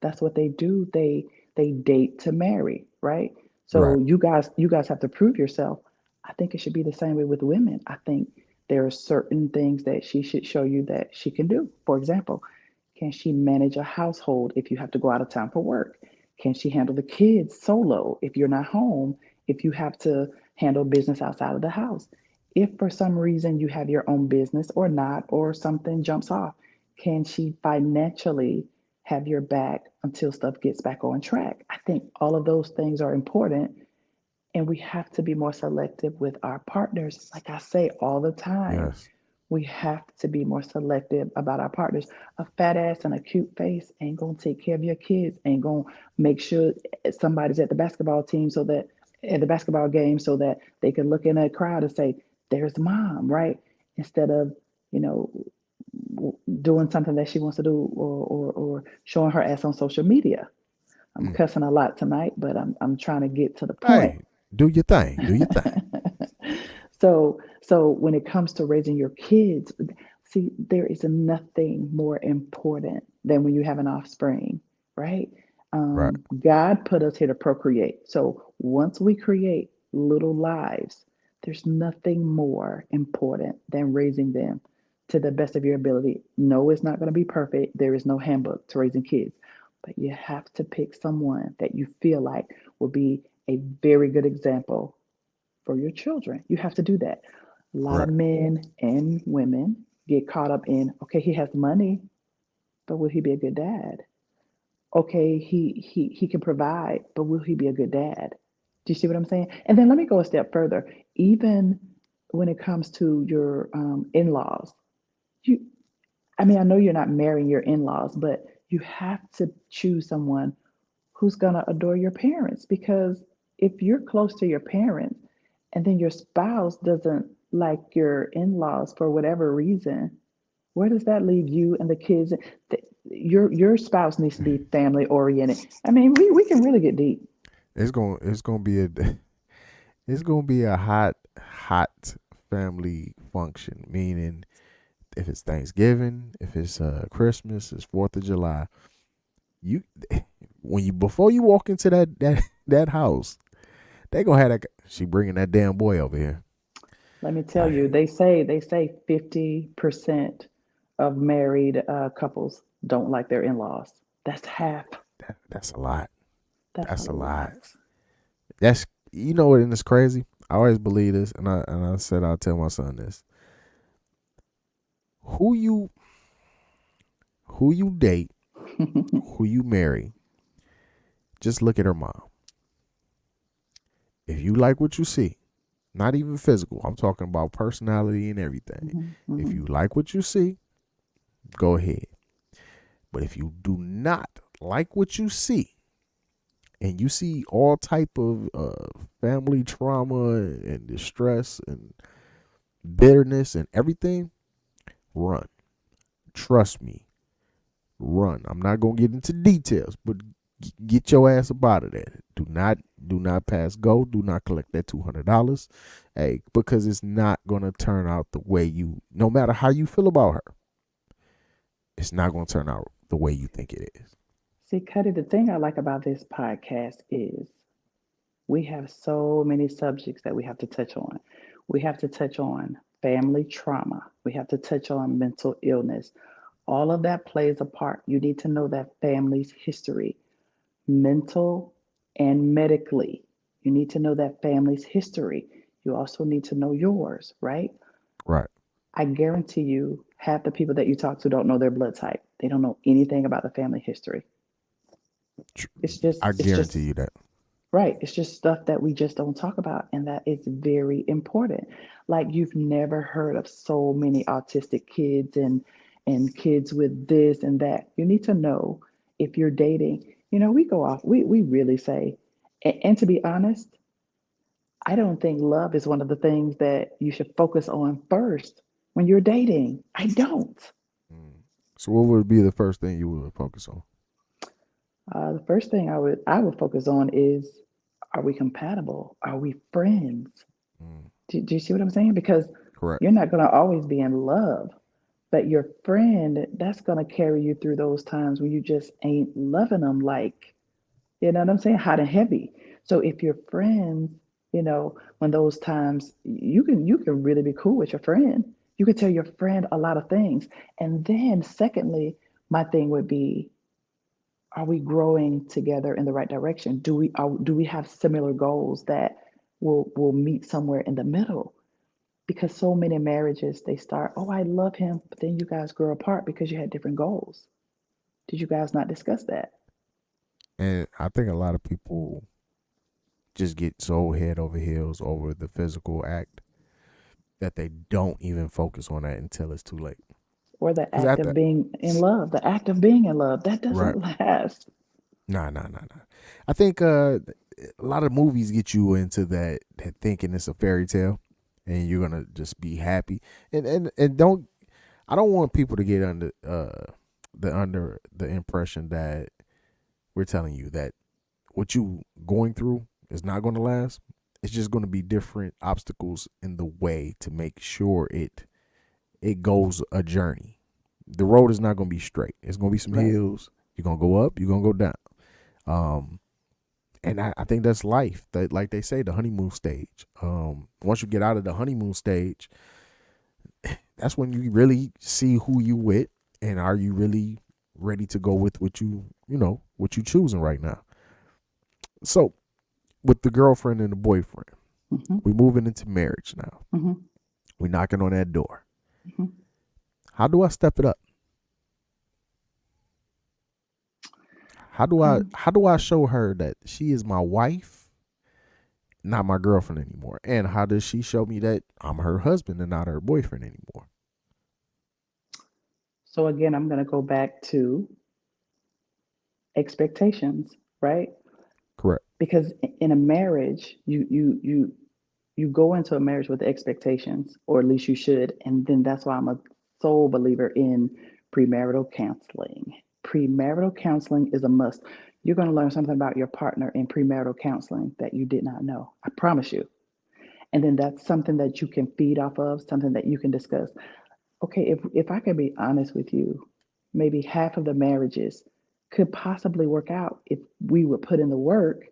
that's what they do. They date to marry, right? Right, So you guys have to prove yourself. I think it should be the same way with women. I think there are certain things that she should show you that she can do. For example, can she manage a household if you have to go out of town for work? Can she handle the kids solo if you're not home, if you have to handle business outside of the house? If for some reason you have your own business or not, or something jumps off, can she financially have your back until stuff gets back on track? I think all of those things are important, and we have to be more selective with our partners. Like I say all the time, yes. we have to be more selective about our partners. A fat ass and a cute face ain't gonna take care of your kids, ain't gonna make sure somebody's at the basketball team so that at the basketball game so that they can look in a crowd and say, there's mom, right? Instead of, you know, doing something that she wants to do, or showing her ass on social media. I'm Mm. cussing a lot tonight, but I'm trying to get to the point. Hey, do your thing. Do your thing. So when it comes to raising your kids, see, there is nothing more important than when you have an offspring, right? Right, God put us here to procreate. So once we create little lives, there's nothing more important than raising them to the best of your ability. No, it's not going to be perfect. There is no handbook to raising kids, but you have to pick someone that you feel like will be a very good example for your children. You have to do that. A lot of right, men and women get caught up in, okay, he has money, but will he be a good dad? Okay, he can provide, but will he be a good dad? Do you see what I'm saying? And then let me go a step further. Even when it comes to your in-laws, you, I mean, I know you're not marrying your in-laws, but you have to choose someone who's going to adore your parents, because if you're close to your parents and then your spouse doesn't like your in-laws for whatever reason, where does that leave you and the kids? Your spouse needs to be family oriented. I mean, we can really get deep. it's gonna be a it's gonna be a hot family function. Meaning, if it's Thanksgiving, if it's Christmas, it's 4th of July. You when you before you walk into that house, they gonna have that. She bringing that damn boy over here. Let me tell Like you, they say 50% of married couples don't like their in-laws. That's half. that's a lot. That's a That's a lot. lot. That's you know what, and it's crazy. I always believe this, and I said I'll tell my son this. Who you who you date, who you marry, just look at her mom. If you like what you see, not even physical, I'm talking about personality and everything. Mhm, If mhm. you like what you see, go ahead. But if you do not like what you see, and you see all type of family trauma and distress and bitterness and everything, run. Trust me, run. I'm not gonna get into details, but get your ass up out of there. Do not pass go. Do not collect that $200. Hey, because it's not gonna turn out the way you. No matter how you feel about her, it's not gonna turn out the way you think it is. See, Cuddy, the thing I like about this podcast is we have so many subjects that we have to touch on. We have to touch on family trauma. We have to touch on mental illness. All of that plays a part. You need to know that family's history, mental and medically. You need to know that family's history. You also need to know yours, right? Right. I guarantee you, half the people that you talk to don't know their blood type. They don't know anything about the family history. Tr- It's just, I it's just guarantee you that. Right. It's just stuff that we just don't talk about, and that is very important. Like you've never heard of so many autistic kids and kids with this and that. You need to know if you're dating. We go off. We really say, and to be honest, I don't think love is one of the things that you should focus on first when you're dating. I don't. Mm. So what would be the first thing you would focus on? The first thing I would focus on is, are we compatible? Are we friends? Mm. Do you see what I'm saying? Because Correct. you're not going to always be in love, but your friend, that's going to carry you through those times when you just ain't loving them like, you know what I'm saying? Hot and heavy. So if you're friends, when those times you can really be cool with your friend. You can tell your friend a lot of things. And then secondly, my thing would be, are we growing together in the right direction? Do we have similar goals that will meet somewhere in the middle? Because so many marriages, they start, oh, I love him, but then you guys grow apart because you had different goals. Did you guys not discuss that? And I think a lot of people just get so head over heels over the physical act that they don't even focus on that until it's too late. Or the Because act at of that, being in love, the act of being in love, that right? doesn't last. Nah. I think a lot of movies get you into that thinking it's a fairy tale, and you're gonna just be happy. And don't I don't want people to get under the impression that we're telling you that what you going through is not going to last. It's just going to be different obstacles in the way to make sure it goes a journey. The road is not going to be straight. It's going to be some Right. hills. You're going to go up. You're going to go down. And I think that's life. That, like they say, the honeymoon stage. Once you get out of the honeymoon stage, that's when you really see who you with, and are you really ready to go with what you choosing right now. So with the girlfriend and the boyfriend, Hmm. we moving into marriage now. Hmm. We knocking on that door. Hmm. How do I step it up? How do I show her that she is my wife, not my girlfriend anymore? And how does she show me that I'm her husband and not her boyfriend anymore? So again, I'm going to go back to expectations, right? Correct. Because in a marriage, you go into a marriage with expectations, or at least you should. And then that's why I'm a sole believer in premarital counseling. Premarital counseling is a must. You're going to learn something about your partner in premarital counseling that you did not know. I promise you. And then that's something that you can feed off of, something that you can discuss. Okay, if I can be honest with you, maybe half of the marriages could possibly work out if we would put in the work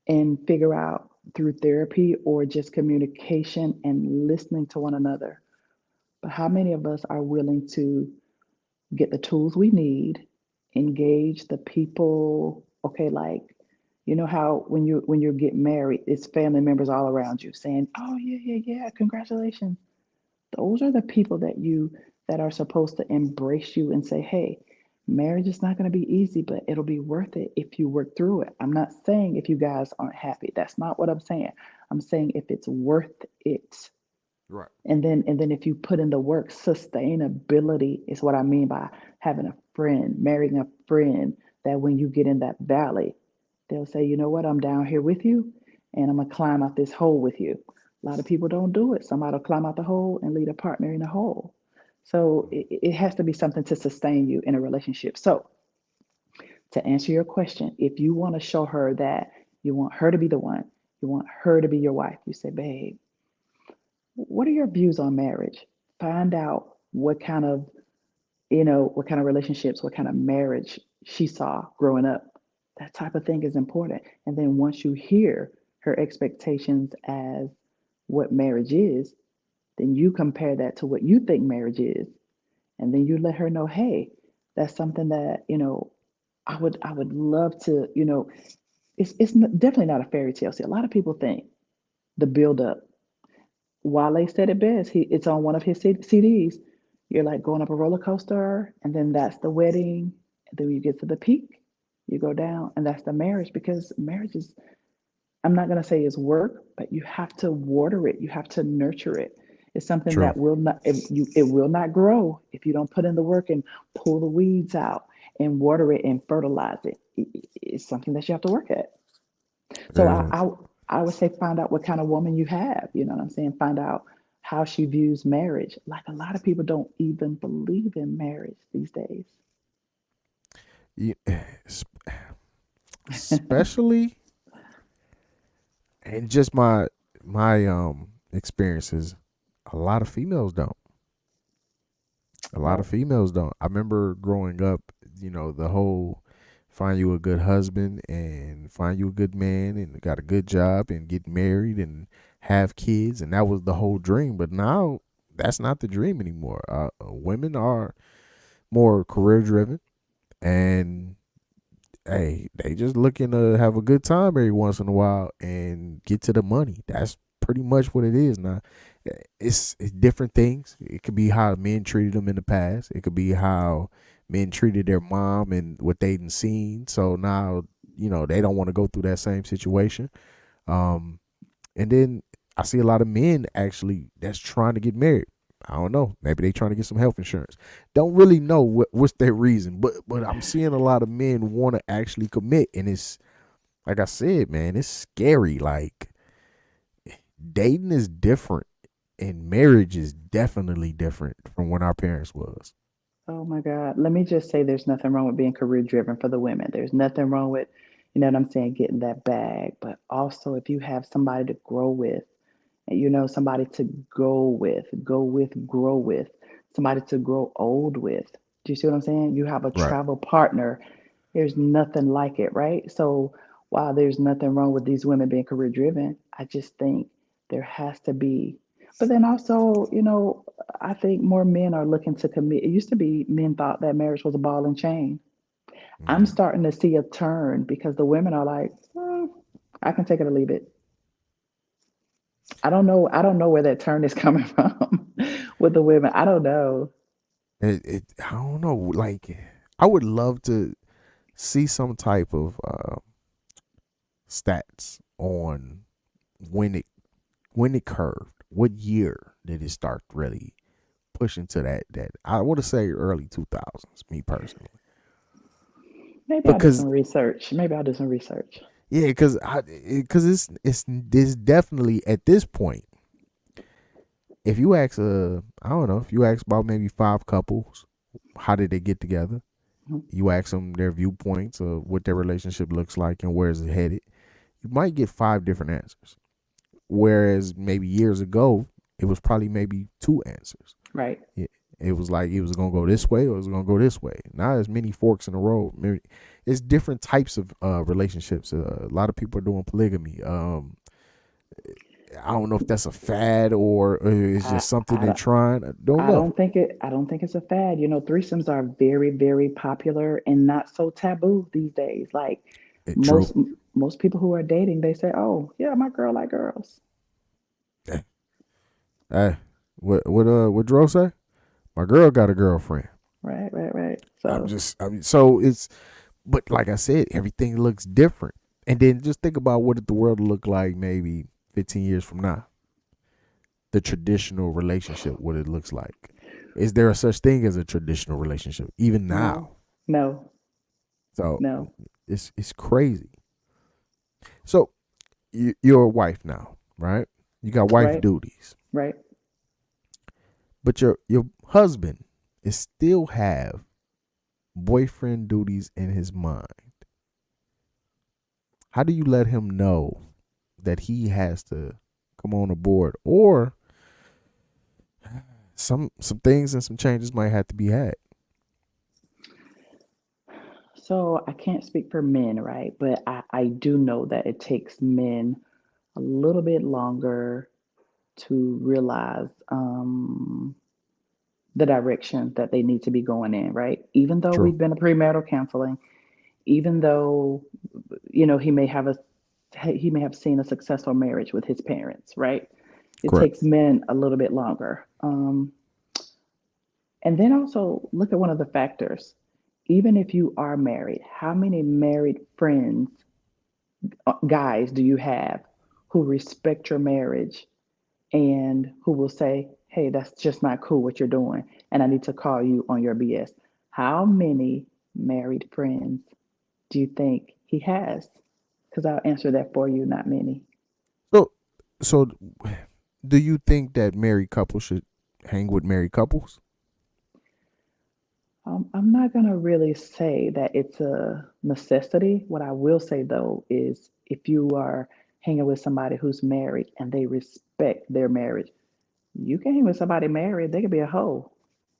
and figure out through therapy or just communication and listening to one another. But how many of us are willing to get the tools we need, engage the people? Okay, like, you know how when you get married, it's family members all around you saying, "Oh yeah, yeah, yeah, congratulations." Those are the people that are supposed to embrace you and say, "Hey, marriage is not going to be easy, but it'll be worth it if you work through it." I'm not saying if you guys aren't happy. That's not what I'm saying. I'm saying if it's worth it. Right. And then if you put in the work, sustainability is what I mean by having a friend, marrying a friend, that when you get in that valley, they'll say, you know what, I'm down here with you, and I'm gonna climb out this hole with you. A lot of people don't do it. Somebody will climb out the hole and lead a partner in the hole. So it has to be something to sustain you in a relationship. So to answer your question, if you want to show her that you want her to be the one, you want her to be your wife, you say, babe, what are your views on marriage? Find out what kind of relationships, what kind of marriage she saw growing up. That type of thing is important. And then once you hear her expectations as what marriage is, then you compare that to what you think marriage is. And then you let her know, hey, that's something that, I would love to, definitely not a fairy tale. See, a lot of people think the build up. Wale said it best. It's on one of his CDs. You're like going up a roller coaster, and then that's the wedding. And then when you get to the peak, you go down, and that's the marriage. Because marriage is, I'm not going to say it's work, but you have to water it. You have to nurture it. It's something True. that will not, if you, it will not grow if you don't put in the work and pull the weeds out and water it and fertilize it. It's something that you have to work at. So It is. I would say find out what kind of woman you have. You know what I'm saying? Find out how she views marriage. Like a lot of people don't even believe in marriage these days. You, especially, and just my experiences, a lot of females don't. A lot of Well, females don't. I remember growing up, the whole find you a good husband and find you a good man and got a good job and get married and have kids, and that was the whole dream. But now that's not the dream anymore. Women are more career driven, and hey, they just looking to have a good time every once in a while and get to the money. That's pretty much what it is now. It's different things. It could be how men treated them in the past. It could be how men treated their mom and what they'd seen. So now, they don't want to go through that same situation. Um, and then I see a lot of men actually that's trying to get married. I don't know. Maybe they trying to get some health insurance. Don't really know what's their reason, but I'm seeing a lot of men want to actually commit, and it's like I said, man, it's scary. Like dating is different, and marriage is definitely different from when our parents was. oh my God. Let me just say there's nothing wrong with being career driven for the women. There's nothing wrong with, you know what I'm saying, getting that bag. But also if you have somebody to grow with, and somebody to grow with, somebody to grow old with. Do you see what I'm saying? You have a Right. travel partner. There's nothing like it, right? So while there's nothing wrong with these women being career driven, I just think there has to be. But then also, I think more men are looking to commit. It used to be men thought that marriage was a ball and chain. I'm Mm. starting to see a turn because the women are like, I can take it or leave it. I don't know. I don't know where that turn is coming from with the women. I don't know. I don't know. Like, I would love to see some type of stats on when it when it curved. What year did it start really pushing to that? I want to say early 2000s. Me personally, Maybe I'll do because some research. Maybe I'll do some research. yeah, because it's definitely at this point. If you ask I don't know, if you ask about maybe five couples, how did they get together? Mhm. You ask them their viewpoints of what their relationship looks like and where is it headed. You might get five different answers. Whereas maybe years ago, it was probably maybe two answers. Right. Yeah, it was like it was gonna go this way or it was gonna go this way. Now there's many forks in the road. It's different types of relationships. A lot of people are doing polygamy. I don't know if that's a fad or it's I just something I they're don't trying. I don't I know. don't think it. I don't think it's a fad. Threesomes are very very popular and not so taboo these days. Like True. most most people who are dating, they say, "Oh yeah, my girl like girls." Hey, hey, what Dro say? My girl got a girlfriend. Right. Right. Right. So I mean, so it's, but like I said, everything looks different. And then just think about what did the world look like maybe 15 years from now? The traditional relationship, what it looks like. Is there a such thing as a traditional relationship even no, now? no, So no. it's crazy. So you're a wife now, right? You got wife Right. duties, Right. but your husband is still have boyfriend duties in his mind. How do you let him know that he has to come on aboard, or some things and some changes might have to be had? So I can't speak for men, right? But I do know that it takes men a little bit longer to realize the direction that they need to be going in, right? Even though True. we've been to premarital counseling, even though he may have seen a successful marriage with his parents, right? It Correct. takes men a little bit longer. And then also look at one of the factors. Even if you are married, how many married friends, guys, do you have who respect your marriage and who will say, hey, that's just not cool what you're doing, and I need to call you on your BS? How many married friends do you think he has? Because I'll answer that for you, not many. So, so do you think that married couples should hang with married couples? I'm not going to really say that it's a necessity. What I will say, though, is if you are hanging with somebody who's married and they respect their marriage, you can hang with somebody married, they could be a hoe.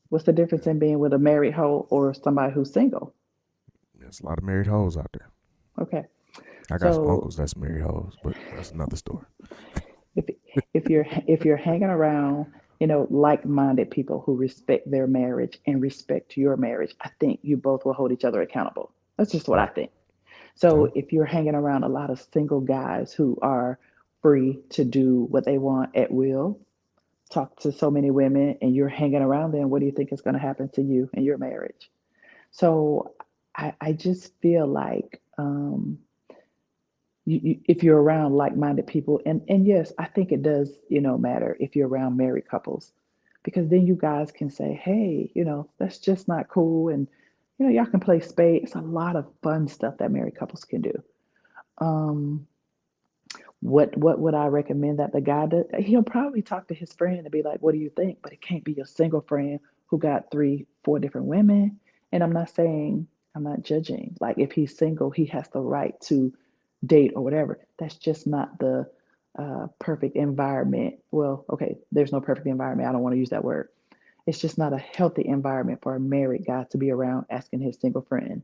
What's the difference in being with a married hoe or somebody who's single? There's a lot of married hoes out there. Okay. I got some So uncles that's married hoes, but that's another story. if if you're hanging around, like-minded people who respect their marriage and respect your marriage, I think you both will hold each other accountable. That's just what I Right. think. So Yeah. if you're hanging around a lot of single guys who are free to do what they want at will, talk to so many women, and you're hanging around them, what do you think is going to happen to you and your marriage? So I just feel like if you're around like-minded people, and yes, I think it does, matter if you're around married couples, because then you guys can say, hey, that's just not cool, and y'all can play spade. It's a lot of fun stuff that married couples can do. Um, what would I recommend that the guy does? He'll probably talk to his friend and be like, what do you think? But it can't be a single friend who got three, four different women. And I'm not judging. Like if he's single, he has the right to date or whatever. That's just not the perfect environment. Well, okay, there's no perfect environment. I don't want to use that word. It's just not a healthy environment for a married guy to be around asking his single friend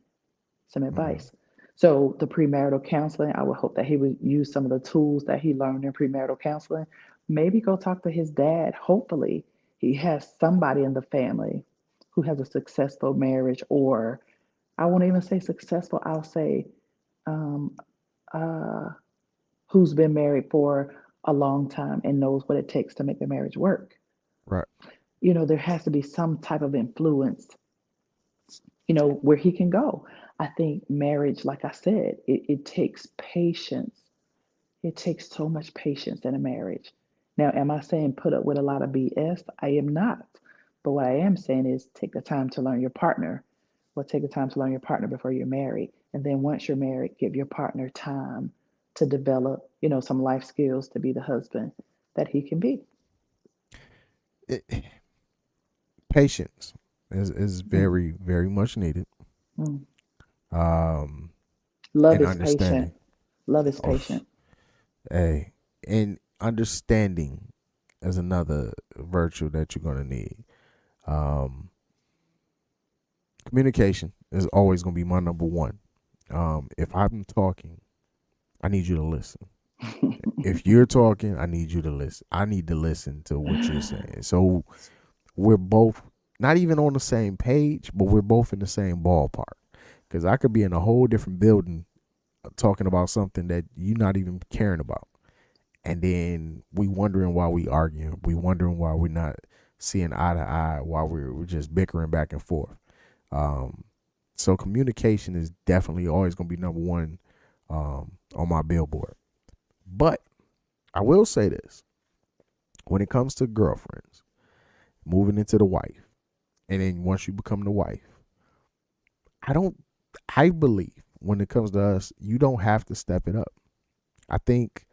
some Mm-hmm. advice. So the premarital counseling, I would hope that he would use some of the tools that he learned in premarital counseling. Maybe go talk to his dad. Hopefully, he has somebody in the family who has a successful marriage, or I won't even say successful. I'll say um, uh, who's been married for a long time and knows what it takes to make the marriage work. Right. There has to be some type of influence where he can go. I think marriage, like I said, it takes patience. It takes so much patience in a marriage. Now, am I saying put up with a lot of BS? I am not. But what I am saying is take the time to learn your partner. Well, take the time to learn your partner before you're married. And then once you're married, give your partner time to develop, some life skills to be the husband that he can be. It, patience is Mm, very, very much needed. mm. Um, Love and is patient. understanding. Love is Oh, patient. hey, and understanding is another virtue that you're gonna need. Um, communication is always gonna be my number one. If I'm talking, I need you to listen. If you're talking, I need you to listen. I need to listen to what you're saying. So we're both not even on the same page, but we're both in the same ballpark. Because I could be in a whole different building talking about something that you're not even caring about, and then we wondering why we arguing. We wondering why we're not seeing eye to eye. Why we're just bickering back and forth. Um, so communication is definitely always gonna be number one on my billboard. But I will say this: when it comes to girlfriends, moving into the wife, and then once you become the wife, I don't. I believe when it comes to us, you don't have to step it up. I think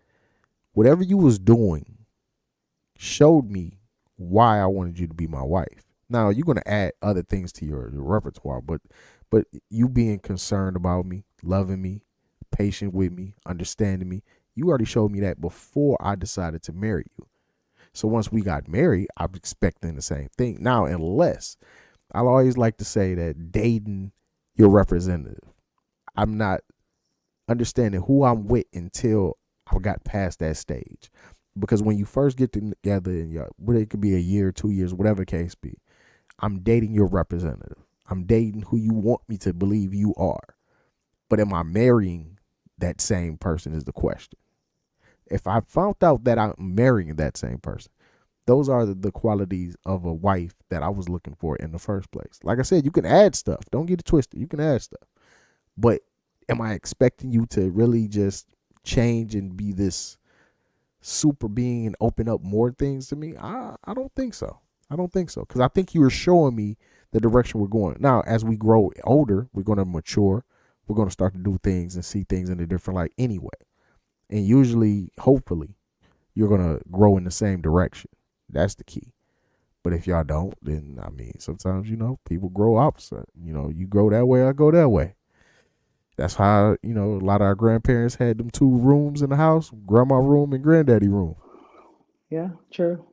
whatever you was doing showed me why I wanted you to be my wife. Now you're gonna add other things to your repertoire, but you being concerned about me, loving me, patient with me, understanding me, you already showed me that before I decided to marry you. So once we got married, I'm expecting the same thing. Now, unless I'll always like to say that dating your representative, I'm not understanding who I'm with until I got past that stage. Because when you first get together, and it could be a year, 2 years, whatever the case be, I'm dating your representative. I'm dating who you want me to believe you are. But am I marrying that same person is the question. If I found out that I'm marrying that same person, those are the qualities of a wife that I was looking for in the first place. Like I said, you can add stuff. Don't get it twisted. You can add stuff. But am I expecting you to really just change and be this super being and open up more things to me? I don't think so. I don't think so. Because I think you were showing me the direction we're going. Now, as we grow older, we're going to mature. We're going to start to do things and see things in a different light anyway. And usually, hopefully, you're going to grow in the same direction. That's the key. But if y'all don't, then I mean, sometimes, people grow opposite. You go that way, I go that way. That's how, a lot of our grandparents had them two rooms in the house, grandma room and granddaddy room. Yeah, true.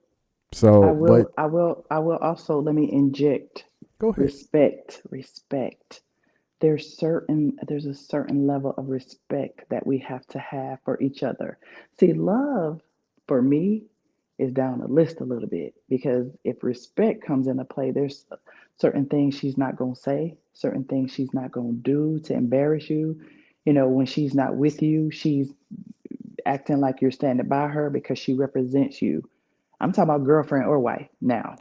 I So, but will, I will, I will also let me inject go ahead. respect. There's a certain level of respect that we have to have for each other. See, love for me is down the list a little bit because if respect comes into play, there's certain things she's not going to say, certain things she's not going to do to embarrass you. When she's not with you, she's acting like you're standing by her because she represents you. I'm talking about girlfriend or wife now,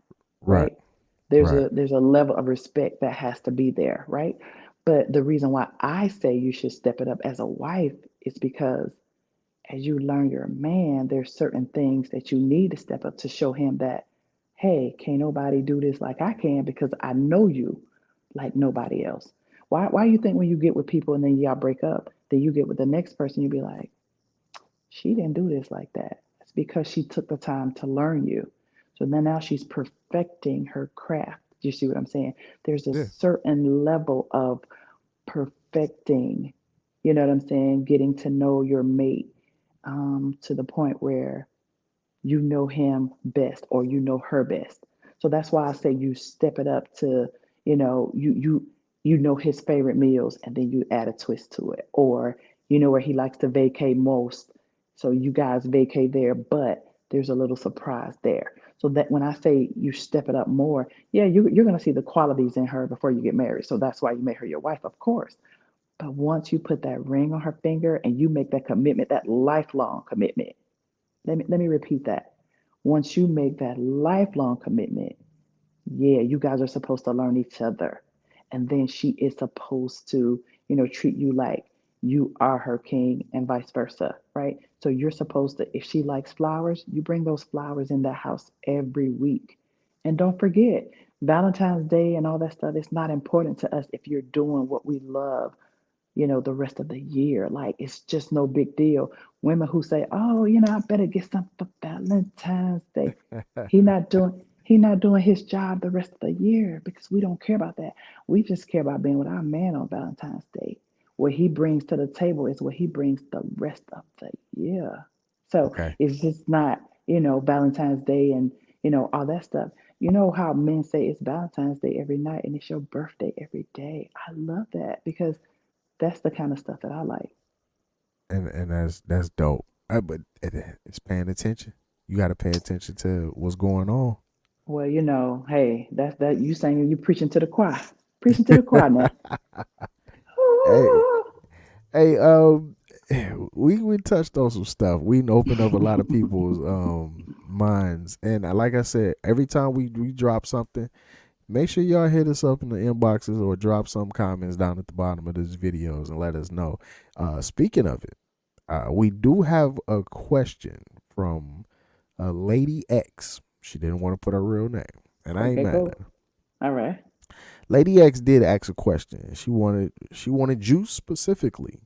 Right, right? There's right. a level of respect that has to be there, right? But the reason why I say you should step it up as a wife is because as you learn you're a man, there's certain things that you need to step up to show him that, hey, can't nobody do this like I can because I know you like nobody else. Why you think when you get with people and then y'all break up, then you get with the next person, you be like, she didn't do this like that. It's because she took the time to learn you. So then now she's perfecting her craft. Do you see what I'm saying? There's a Yeah. certain level of perfecting, you know what I'm saying? Getting to know your mate to the point where you know him best or you know her best. So that's why I say you step it up to, you know his favorite meals and then you add a twist to it. Or you know where he likes to vacate most. So you guys vacate there, but there's a little surprise there. So that when I say you step it up more, yeah, you're gonna see the qualities in her before you get married. So that's why you made her your wife, of course. But once you put that ring on her finger and you make that commitment, that lifelong commitment, let me repeat that. Once you make that lifelong commitment, yeah, you guys are supposed to learn each other. And then she is supposed to, treat you like you are her king and vice versa, right? So you're supposed to, if she likes flowers, you bring those flowers in that house every week. And don't forget, Valentine's Day and all that stuff is not important to us if you're doing what we love, the rest of the year. Like it's just no big deal. Women who say, "Oh, I better get something for Valentine's Day." He not doing his job the rest of the year because we don't care about that. We just care about being with our man on Valentine's Day. What he brings to the table is what he brings the rest of the year. So Okay. it's just not, Valentine's Day and all that stuff. You know how men say it's Valentine's Day every night and it's your birthday every day. I love that because that's the kind of stuff that I like. And that's dope. But it's paying attention. You got to pay attention to what's going on. Well, hey, that's that you saying you preaching to the choir. Preaching to the choir now. Hey, hey, we touched on some stuff. We done opened up a lot of people's minds, and like I said, every time we drop something, make sure y'all hit us up in the inboxes or drop some comments down at the bottom of these videos and let us know. Speaking of it, we do have a question from Lady X. She didn't want to put her real name, and I ain't Okay, mad at cool. her. All right. Lady X did ask a question. She wanted you specifically.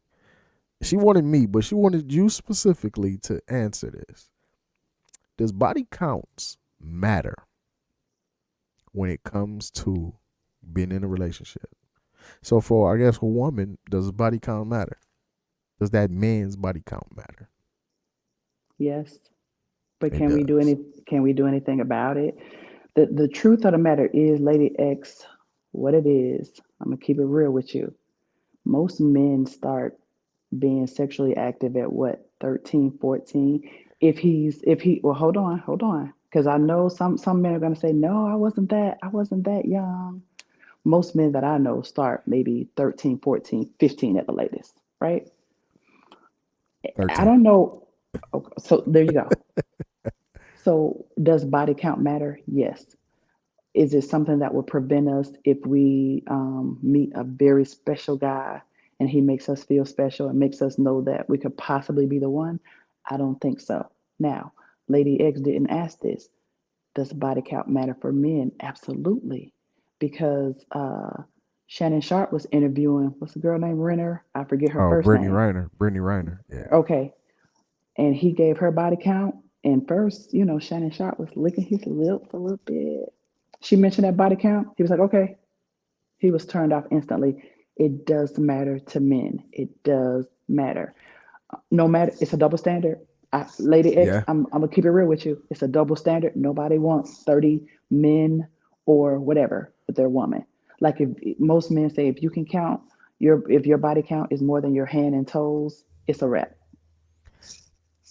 She wanted me, but she wanted you specifically to answer this. Does body counts matter when it comes to being in a relationship? So for I guess a woman, does body count matter? Does that man's body count matter? Yes. But It can we do does. anything about it? The truth of the matter is, Lady X, what it is, I'm gonna keep it real with you. Most men start being sexually active at what, 13, 14? If he well, hold on. Because I know some men are gonna say, no, I wasn't that young. Most men that I know start maybe 13, 14, 15 at the latest, right? I 13. don't know. So there you go. So does body count matter? Yes. Is it something that will prevent us if we meet a very special guy and he makes us feel special and makes us know that we could possibly be the one? I don't think so. Now, Lady X didn't ask this. Does body count matter for men? Absolutely. Because Shannon Sharp was interviewing, what's the girl named Renner? I forget her Oh, first Brittany name. Reiner. Brittany Reiner. Yeah. Okay. And he gave her body count. And first, Shannon Sharp was licking his lips a little bit. She mentioned that body count. He was like, okay. He was turned off instantly. It does matter to men. It does matter. No matter, it's a double standard. Lady X, Yeah. I'm gonna keep it real with you. It's a double standard. Nobody wants 30 men or whatever with their woman. Like if most men say if you can count if your body count is more than your hand and toes, it's a wrap.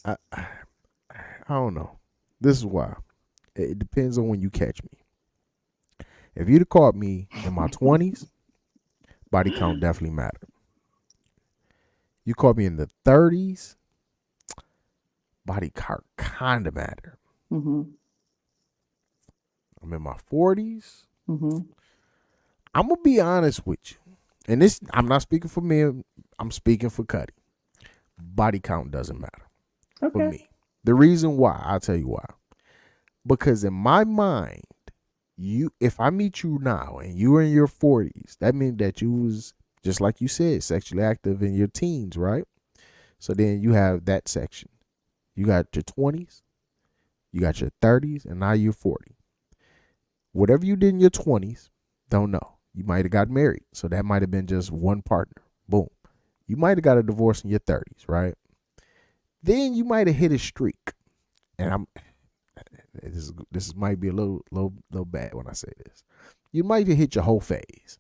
I don't know. This is why. It depends on when you catch me. If you'd have caught me in my 20s, body count definitely mattered. You caught me in the 30s, body count kind of mattered. Mm-hmm. I'm in my 40s. Mm-hmm. I'm going to be honest with you. And this, I'm not speaking for men. I'm speaking for Cuddy. Body count doesn't matter for Okay. me. The reason why, I'll tell you why. Because in my mind, if I meet you now and you were in your 40s, that means that you was, just like you said, sexually active in your teens, right? So then you have that section. You got your 20s, you got your 30s, and now you're 40. Whatever you did in your 20s, don't know. You might have got married, so that might have been just one partner. Boom. You might have got a divorce in your 30s, right? Then you might have hit a streak. And this might be a little bad when I say this. You might have hit your whole phase.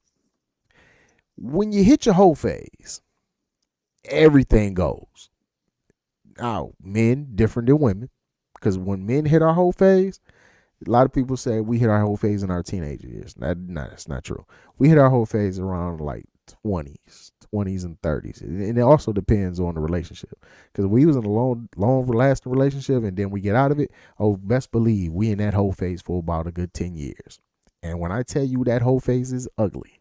When you hit your whole phase, everything goes. Now, men different than women, because when men hit our whole phase, a lot of people say we hit our whole phase in our teenage years. That's not true. We hit our whole phase around like 20s and 30s, and it also depends on the relationship. Because we was in a long lasting relationship, and then we get out of it. Oh, best believe we in that whole phase for about a good 10 years. And when I tell you that whole phase is ugly,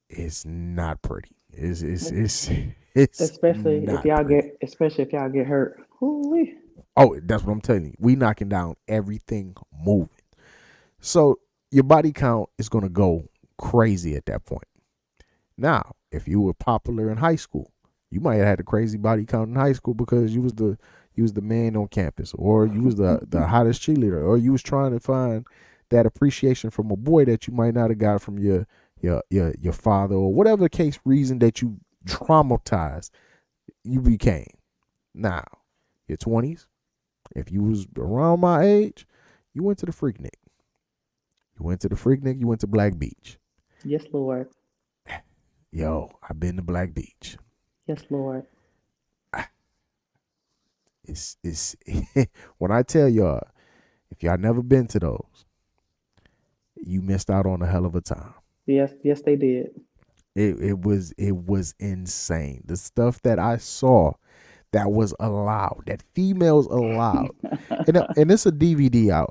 it's not pretty. It's not pretty. Especially if y'all get hurt. Ooh-wee. Oh, that's what I'm telling you. We knocking down everything moving. So your body count is gonna go crazy at that point. Now, if you were popular in high school, you might have had a crazy body count in high school because you was the man on campus, or you was the hottest cheerleader, or you was trying to find that appreciation from a boy that you might not have got from your father, or whatever case reason that you traumatized you became. Now, your 20s, if you was around my age, you went to the Freaknik. You went to the Freaknik, you went to Black Beach. Yes, Lord. Yo, I've been to Black Beach. Yes, Lord. It's when I tell y'all, if y'all never been to those, you missed out on a hell of a time. Yes, they did. It was insane. The stuff that I saw that was allowed, that females allowed, and it's a DVD out.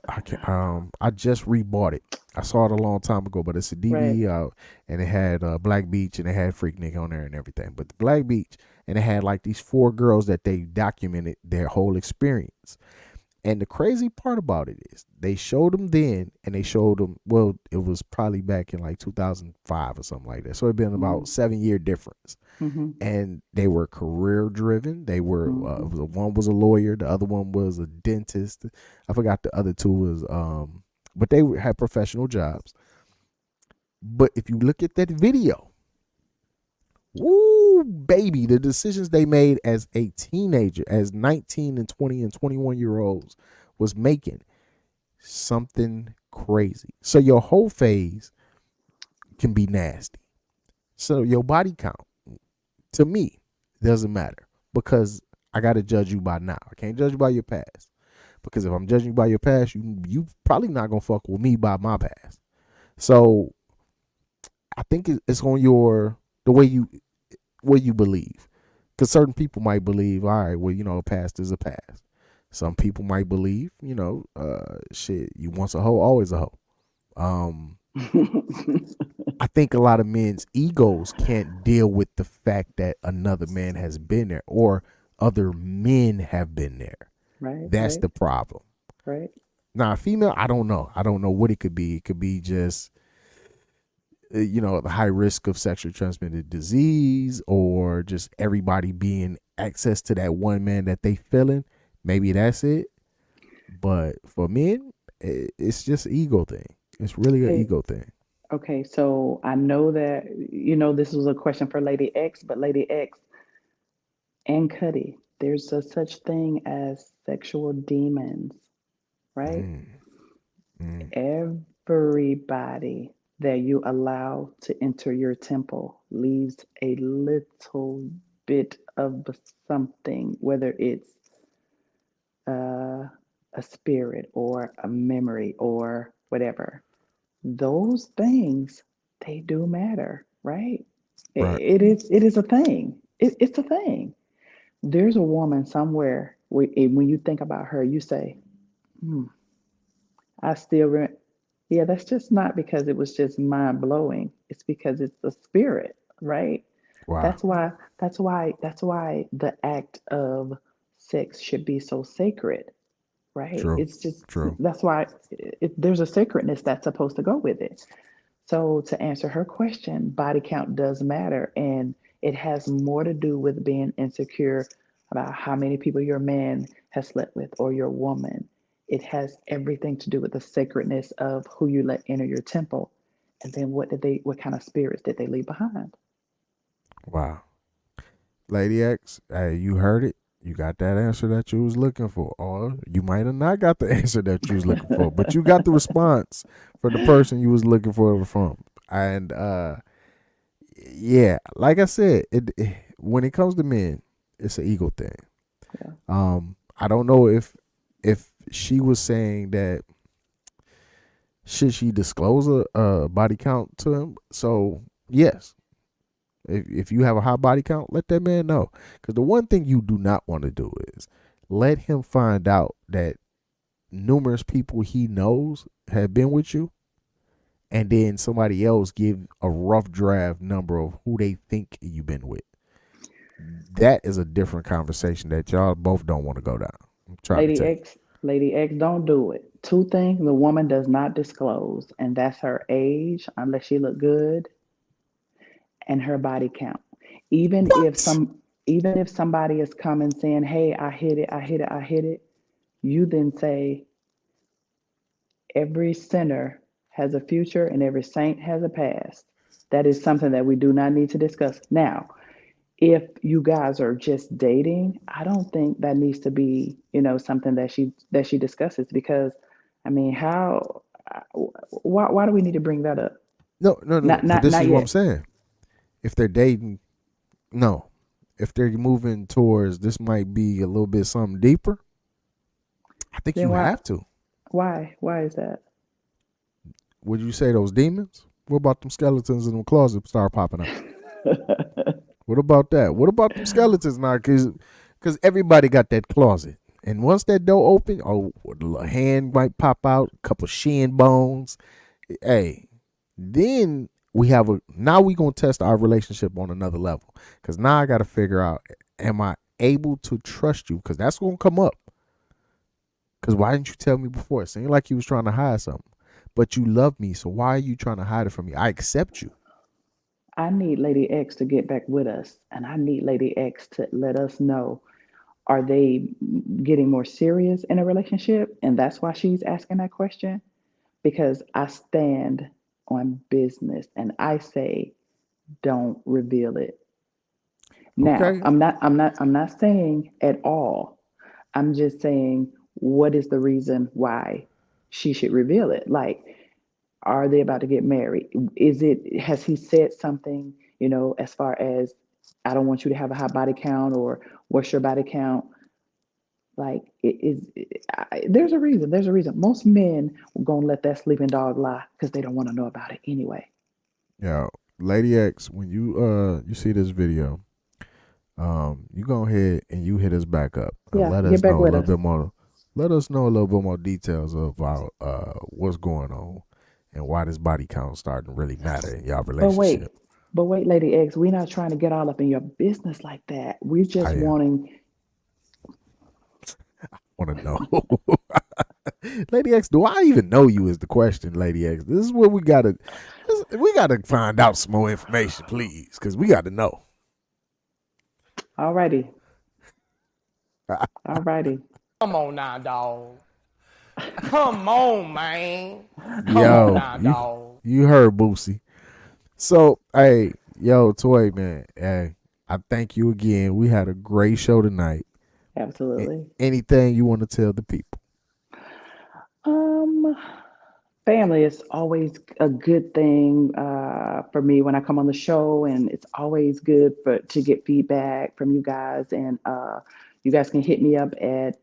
I just rebought it. I saw it a long time ago, but it's a Right. DVD out, and it had Black Beach, and it had Freaknik on there and everything. But the Black Beach, and it had like these 4 girls that they documented their whole experience. And the crazy part about it is they showed them then, and they showed them, well, it was probably back in like 2005 or something like that. So it'd been about 7-year difference. Mm-hmm. And they were career driven. They were, Mm-hmm. one was a lawyer, the other one was a dentist. I forgot the other two was, but they had professional jobs. But if you look at that video, woo, baby, the decisions they made as a teenager, as 19 and 20 and 21-year-olds was making something crazy. So your whole phase can be nasty. So your body count, to me, doesn't matter, because I got to judge you by now. I can't judge you by your past, because if I'm judging you by your past, you probably not going to fuck with me by my past. So I think it's on the way you believe. Because certain people might believe, all right, well, a past is a past. Some people might believe, shit, you once a hoe, always a hoe. Um, I think a lot of men's egos can't deal with the fact that another man has been there or other men have been there. Right, That's right, the problem. right. Now, a female, I don't know. I don't know what it could be. It could be just the high risk of sexually transmitted disease, or just everybody being access to that one man that they feeling. Maybe that's it. But for men, it's just an ego thing. It's really an Hey, ego thing. okay, so I know that this was a question for Lady X, but Lady X and Cuddy, there's a such thing as sexual demons, right? Mm, mm, Everybody that you allow to enter your temple leaves a little bit of something, whether it's uh, a spirit or a memory or whatever. Those things, they do matter, right? right. It is a thing. It's a thing. There's a woman somewhere when you think about her, you say, hmm, I still yeah, that's just not because it was just mind blowing. It's because it's the spirit, right? Wow. That's why the act of sex should be so sacred, right? True. It's just True. that's why there's a sacredness that's supposed to go with it. So to answer her question, body count does matter, and it has more to do with being insecure about how many people your man has slept with or your woman. It has everything to do with the sacredness of who you let enter your temple, and then what kind of spirits did they leave behind? Wow. Lady X, hey, you heard it. You got that answer that you was looking for. Or you might have not got the answer that you was looking for, but you got the response for the person you was looking for from. And yeah, like I said, when it comes to men, it's an ego thing. Yeah. I don't know if she was saying that should she disclose a body count to him. So yes, if you have a high body count, let that man know. Because the one thing you do not want to do is let him find out that numerous people he knows have been with you, and then somebody else give a rough draft number of who they think you've been with. That is a different conversation that y'all both don't want to go down. I'm trying to Lady tell you. X, Lady X, don't do it. Two things the woman does not disclose, and that's her age, unless she look good, and her body count. Even if What? some even if somebody is coming saying, "Hey, I hit it, I hit it, I hit it," you then say, "Every sinner has a future and every saint has a past." That is something that we do not need to discuss. Now, if you guys are just dating, I don't think that needs to be, something that she discusses because I mean, how why do we need to bring that up? No, no, no. Not But not this not is what I'm yet. saying. If they're dating, no. If they're moving towards this might be a little bit something deeper, I think Then you why have to. why is that? Would you say those demons? What about them skeletons in the closet start popping out? What about that? What about them skeletons now? Because everybody got that closet. And once that door open, oh, a hand might pop out, a couple shin bones. Hey, then now we gonna test our relationship on another level. Because now I got to figure out, am I able to trust you? Because that's gonna come up. Because why didn't you tell me before? It seemed like you was trying to hide something. But you love me, so why are you trying to hide it from me? I accept you. I need Lady X to get back with us, and I need Lady X to let us know, are they getting more serious in a relationship? And that's why she's asking that question. Because I stand on business and I say, don't reveal it. Now, Okay. I'm not saying at all. I'm just saying what is the reason why she should reveal it? Like, are they about to get married? Has he said something, as far as I don't want you to have a high body count, or what's your body count? Like, there's a reason. There's a reason. Most men are gonna let that sleeping dog lie because they don't want to know about it anyway. Yeah. Lady X, when you see this video, you go ahead and you hit us back up and Yeah, let get us back know a with little us. bit more. Let us know a little bit more details about what's going on and why this body count starting to really matter in y'all But wait, relationship. but wait, Lady X, we're not trying to get all up in your business like that. We're just I wanting. want to know. Lady X, do I even know you is the question, Lady X. This is where we gotta find out some more information, please, because we got to know. Alrighty, alrighty. Come on now, dog. Come on, man. Come on Yo, now, dog. you heard Boosie. So, hey, yo, Toy man, hey, I thank you again. We had a great show tonight. Absolutely. Anything you want to tell the people? Um, Family is always a good thing for me when I come on the show, and it's always good to get feedback from you guys. And you guys can hit me up at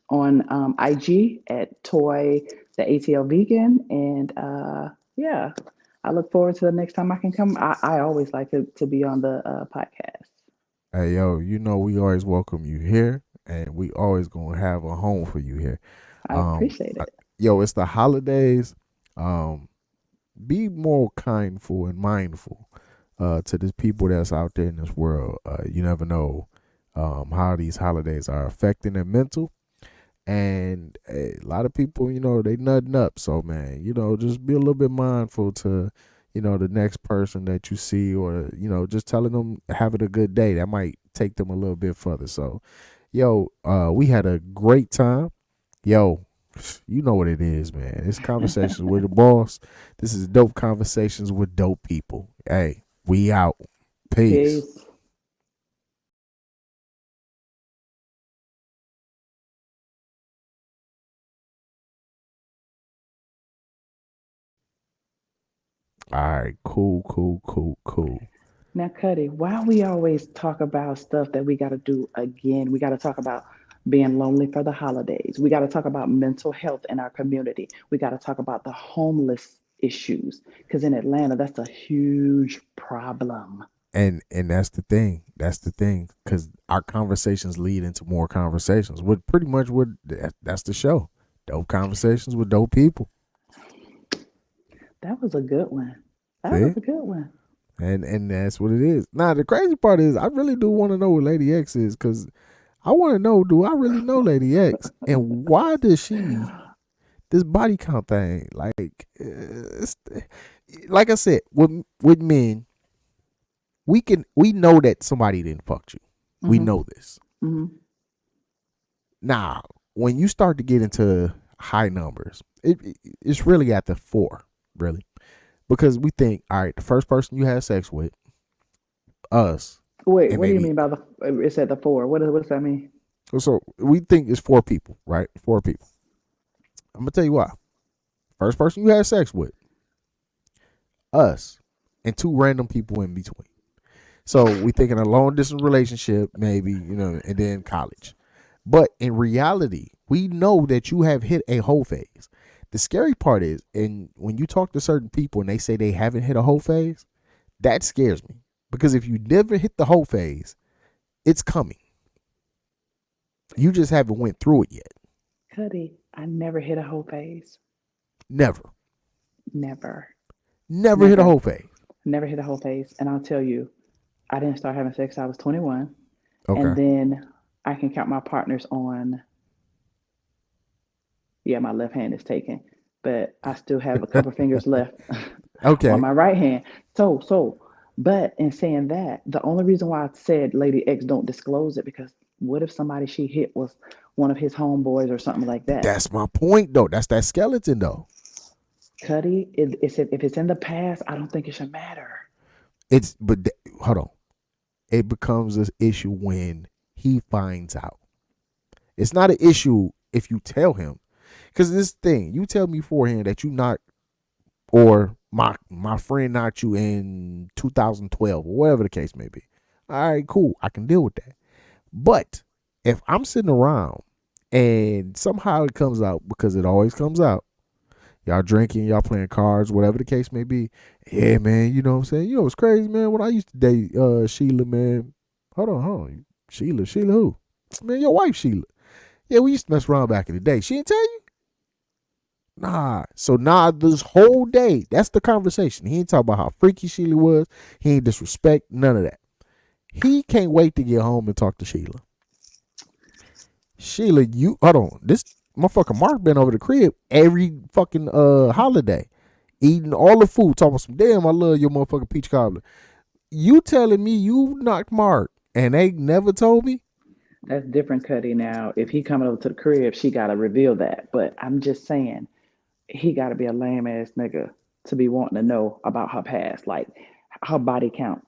on IG at Toy the ATL Vegan, and yeah, I look forward to the next time I can come. I always like to be on the podcast. Hey, yo, you know we always welcome you here, and we always gonna have a home for you here. I Um, appreciate uh, it. yo, it's the holidays. Um, be more kindful and mindful to the people that's out there in this world. You never know how these holidays are affecting their mental. And a lot of people, they nutting up. So, man, just be a little bit mindful to, the next person that you see, or, just telling them having a good day. That might take them a little bit further. So, yo, we had a great time. Yo, you know what it is, man. It's Conversations with the Boss. This is Dope Conversations with Dope People. Hey, we out. Peace. Peace. All right, cool. Now, Cuddy, why we always talk about stuff that we got to do again? We got to talk about being lonely for the holidays. We got to talk about mental health in our community. We got to talk about the homeless issues because in Atlanta, that's a huge problem. And that's the thing. That's the thing, because our conversations lead into more conversations. What pretty much that's the show. Dope Conversations with Dope People. That was a good one. That was See? a good one. And that's what it is. Now the crazy part is, I really do want to know what Lady X is, because I want to know, do I really know Lady X, and why does she this body count thing? Like I said, with men, we know that somebody didn't fuck you. We Mm-hmm. know this. Mm-hmm. Now, when you start to get into high numbers, it's really at the 4, really. Because we think, all right, the first person you had sex with, us, Wait, and what do you maybe, mean by it's at the 4? What does that mean? so we think it's 4 people, right? 4 people. I'm going to tell you why. First person you had sex with, us, and 2 random people in between. So we think in a long distance relationship, maybe, and then college. But in reality, we know that you have hit a whole phase. The scary part is, and when you talk to certain people and they say they haven't hit a whole phase, that scares me. Because if you never hit the whole phase, it's coming. You just haven't went through it yet. Cuddy, I never hit a whole phase. Never. Never. Never hit a Never. whole phase. Never hit a whole phase. And I'll tell you, I didn't start having sex till I was 21. And Okay. then I can count my partners on, yeah, my left hand is taken, but I still have a couple fingers left on Okay. my right hand. But in saying that, the only reason why I said Lady X don't disclose it, because what if somebody she hit was one of his homeboys or something like that? That's my point, though. That's that skeleton, though. Cuddy, if it's in the past, I don't think it should matter. Hold on. It becomes an issue when he finds out. It's not an issue if you tell him. Because this thing, you tell me beforehand that you knocked, or my friend knocked you in 2012, or whatever the case may be. All right, cool. I can deal with that. But if I'm sitting around and somehow it comes out, because it always comes out, Y'all drinking, y'all playing cards, whatever the case may be. Yeah, man, you know what I'm saying? You know what's crazy, man? When I used to date Sheila, man. Hold on. Sheila who? Man, your wife Sheila. Yeah, we used to mess around back in the day. She didn't tell you? Nah. So this whole day, that's the conversation. He ain't talk about how freaky Sheila was. He ain't disrespect, none of that. He can't wait to get home and talk to Sheila. Sheila, you hold on. This motherfucker Mark been over the crib every fucking holiday, eating all the food. Talking about some damn, I love your motherfucking peach cobbler. You telling me you knocked Mark and they never told me? That's different, Cuddy. Now, if he coming over to the crib, she gotta reveal that. But I'm just saying, he gotta be a lame ass nigga to be wanting to know about her past, like her body count.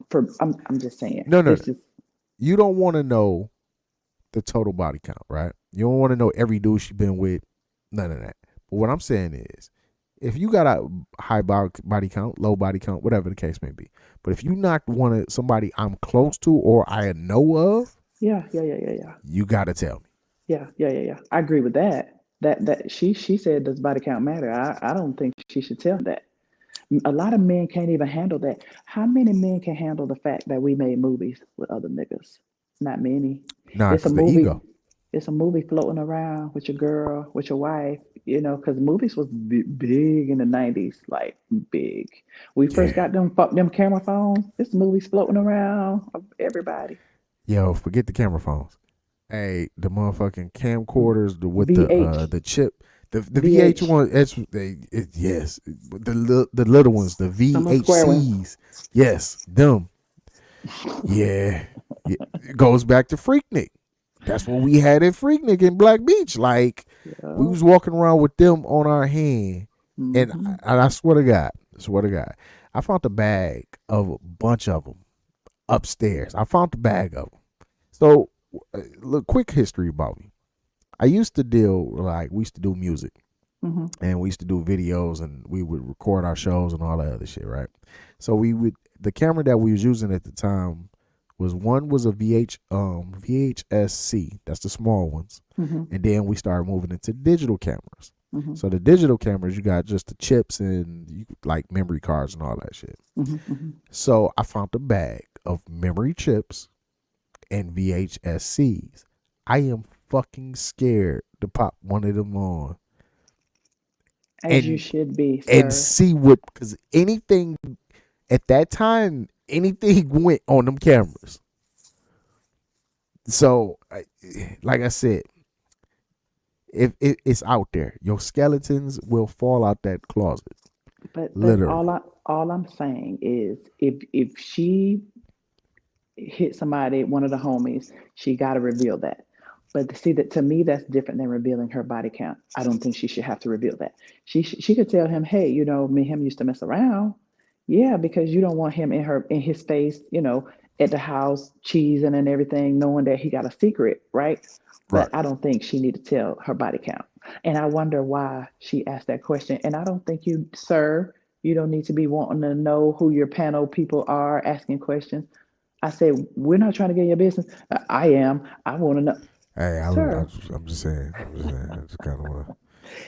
I'm just saying, No. this is You don't want to know the total body count, right? You don't want to know every dude she been with, none of that. But what I'm saying is, if you got a high body count, low body count, whatever the case may be, but if you not somebody I'm close to or I know of, yeah. you got to tell me. Yeah. I agree with that. That she said, does body count matter? I don't think she should tell that. A lot of men can't even handle that. How many men can handle the fact that we made movies with other niggas? Not many. Nah, It's a because the movie. ego. It's a movie floating around with your girl, with your wife. You know, because movies was big in the '90s, like big. We first Yeah. got them camera phones. This movie's floating around of everybody. Yo, forget the camera phones. Hey, the motherfucking camcorders with VH, the chip, the VH, VH1. Yes, the little ones, the some little square ones. VHCs. Yes, them. Yeah, it goes back to Freaknik. That's what we had at Freaknik in Black Beach. Like we Yeah. was walking around with them on our hand, and Hmm. I swear to God, I found a bag of a bunch of them upstairs. I found the bag of them. So, look, quick history about me. I used to we used to do music Hmm. and we used to do videos and we would record our shows and all that other shit, right? So the camera that we was using at the time was a VHS-C, that's the small ones. Hmm. And then we started moving into digital cameras. Hmm. So the digital cameras, you got just the chips and like memory cards and all that shit. Hmm. Hmm. So I found a bag of memory chips and VHS-Cs. I am fucking scared to pop one of them on As you and should be, and sir. see what, because anything at that time, anything went on them cameras. So, like I said, if it's out there, your skeletons will fall out that closet, But literally. all I'm saying is, if she hit somebody, one of the homies, she got to reveal that. But see, that to me, that's different than revealing her body count. I don't think she should have to reveal that. She could tell him, hey, me and him used to mess around. Yeah, because you don't want him in his face, at the house cheesing and everything, knowing that he got a secret, right? But Right. I don't think she need to tell her body count. And I wonder why she asked that question. And I don't think you, sir, you don't need to be wanting to know who your panel people are asking questions. I said, we're not trying to get your business. I am. I want to know, Hey, sir. I'm just saying. I'm just saying.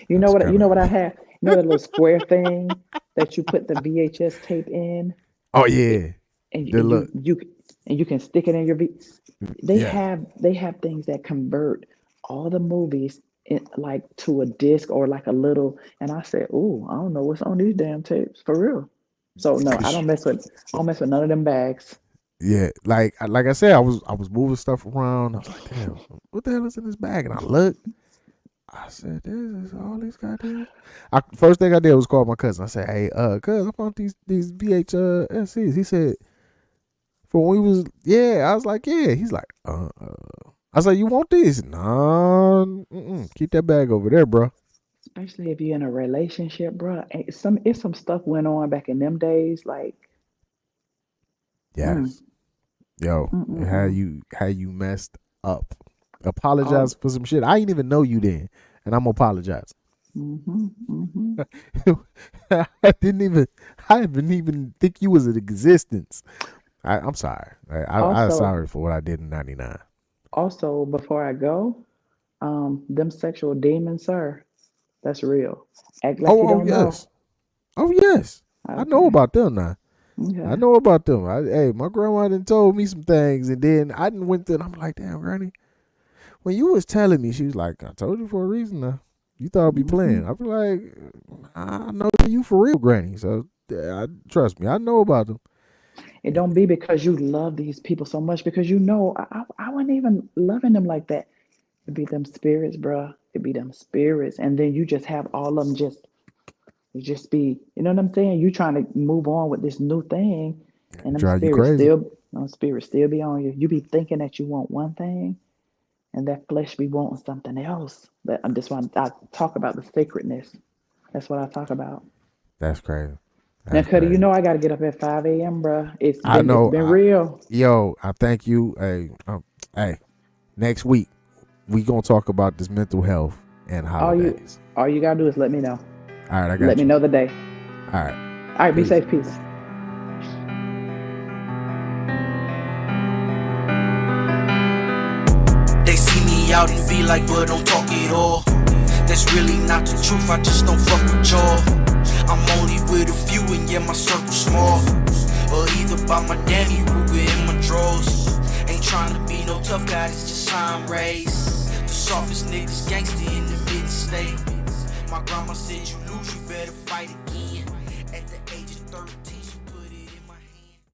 You I know just what? kind You of. know what I have. You know that little square thing that you put the VHS tape in, Oh yeah. and The look. you can stick it in your They Yeah. have things that convert all the movies like to a disc or like a little. And I said, oh, I don't know what's on these damn tapes for real. So no, Cause I don't mess with none of them bags. yeah, like I said, I was moving stuff around. I was like, damn, what the hell is in this bag? And I looked. I said, this is all these goddamn. First thing I did was call my cousin. I said, hey, cuz I found these VHSCs. He said, for when we was, yeah. I was like, yeah. He's like, I was like, you want these? Nah, keep that bag over there, bro. Especially if you're in a relationship, bro. And some stuff went on back in them days, like mm, Yes, yo, mm, mm, mm. how you messed up. all Apologize for some shit. I ain't even know you then, and I'm apologizing. hmm hmm I didn't even. I didn't even think you was in existence. I'm sorry. I'm Also, sorry for what I did in '99. before I go, them sexual demons, sir. That's real. Act like you Oh don't know. yes. Oh yes. I know Okay. about them now. Okay. I know about them. Hey, my grandma done told me some things, and then I done went through and I'm like, damn, Granny, when you was telling me, she was like, I told you for a reason now. You thought I'd be playing. I'd be like, I know you for real, Granny. So trust me, I know about them. It don't be because you love these people so much, because you know I wasn't even loving them like that. It be them spirits, bruh. It be them spirits. And then you just have all of them just be, you know what I'm saying? You trying to move on with this new thing, and Drive you crazy. them spirits still be on you. You be thinking that you want one thing, and that flesh be wanting something else. But I'm just why I talk about the sacredness. That's what I talk about. That's crazy. Now, That's Cuddy, you crazy. know I got to get up at 5 a.m., bruh. It's I know. been real. I thank you. Hey, next week we gonna talk about this mental health and holidays. All you gotta do is let me know. All right, I got Let you. me know the day. All right. All right, be Peace. safe. Peace. They see me out and be like, but don't talk it all. That's really not the truth, I just don't fuck with y'all. I'm only with a few and yeah, my circle small. Or either by my Danny Ruger in my drawers. Ain't trying to be no tough guy, it's just how I'm raised. The softest niggas gangster in the mid-state. My grandma said you lose, you better fight again. At the age of 13.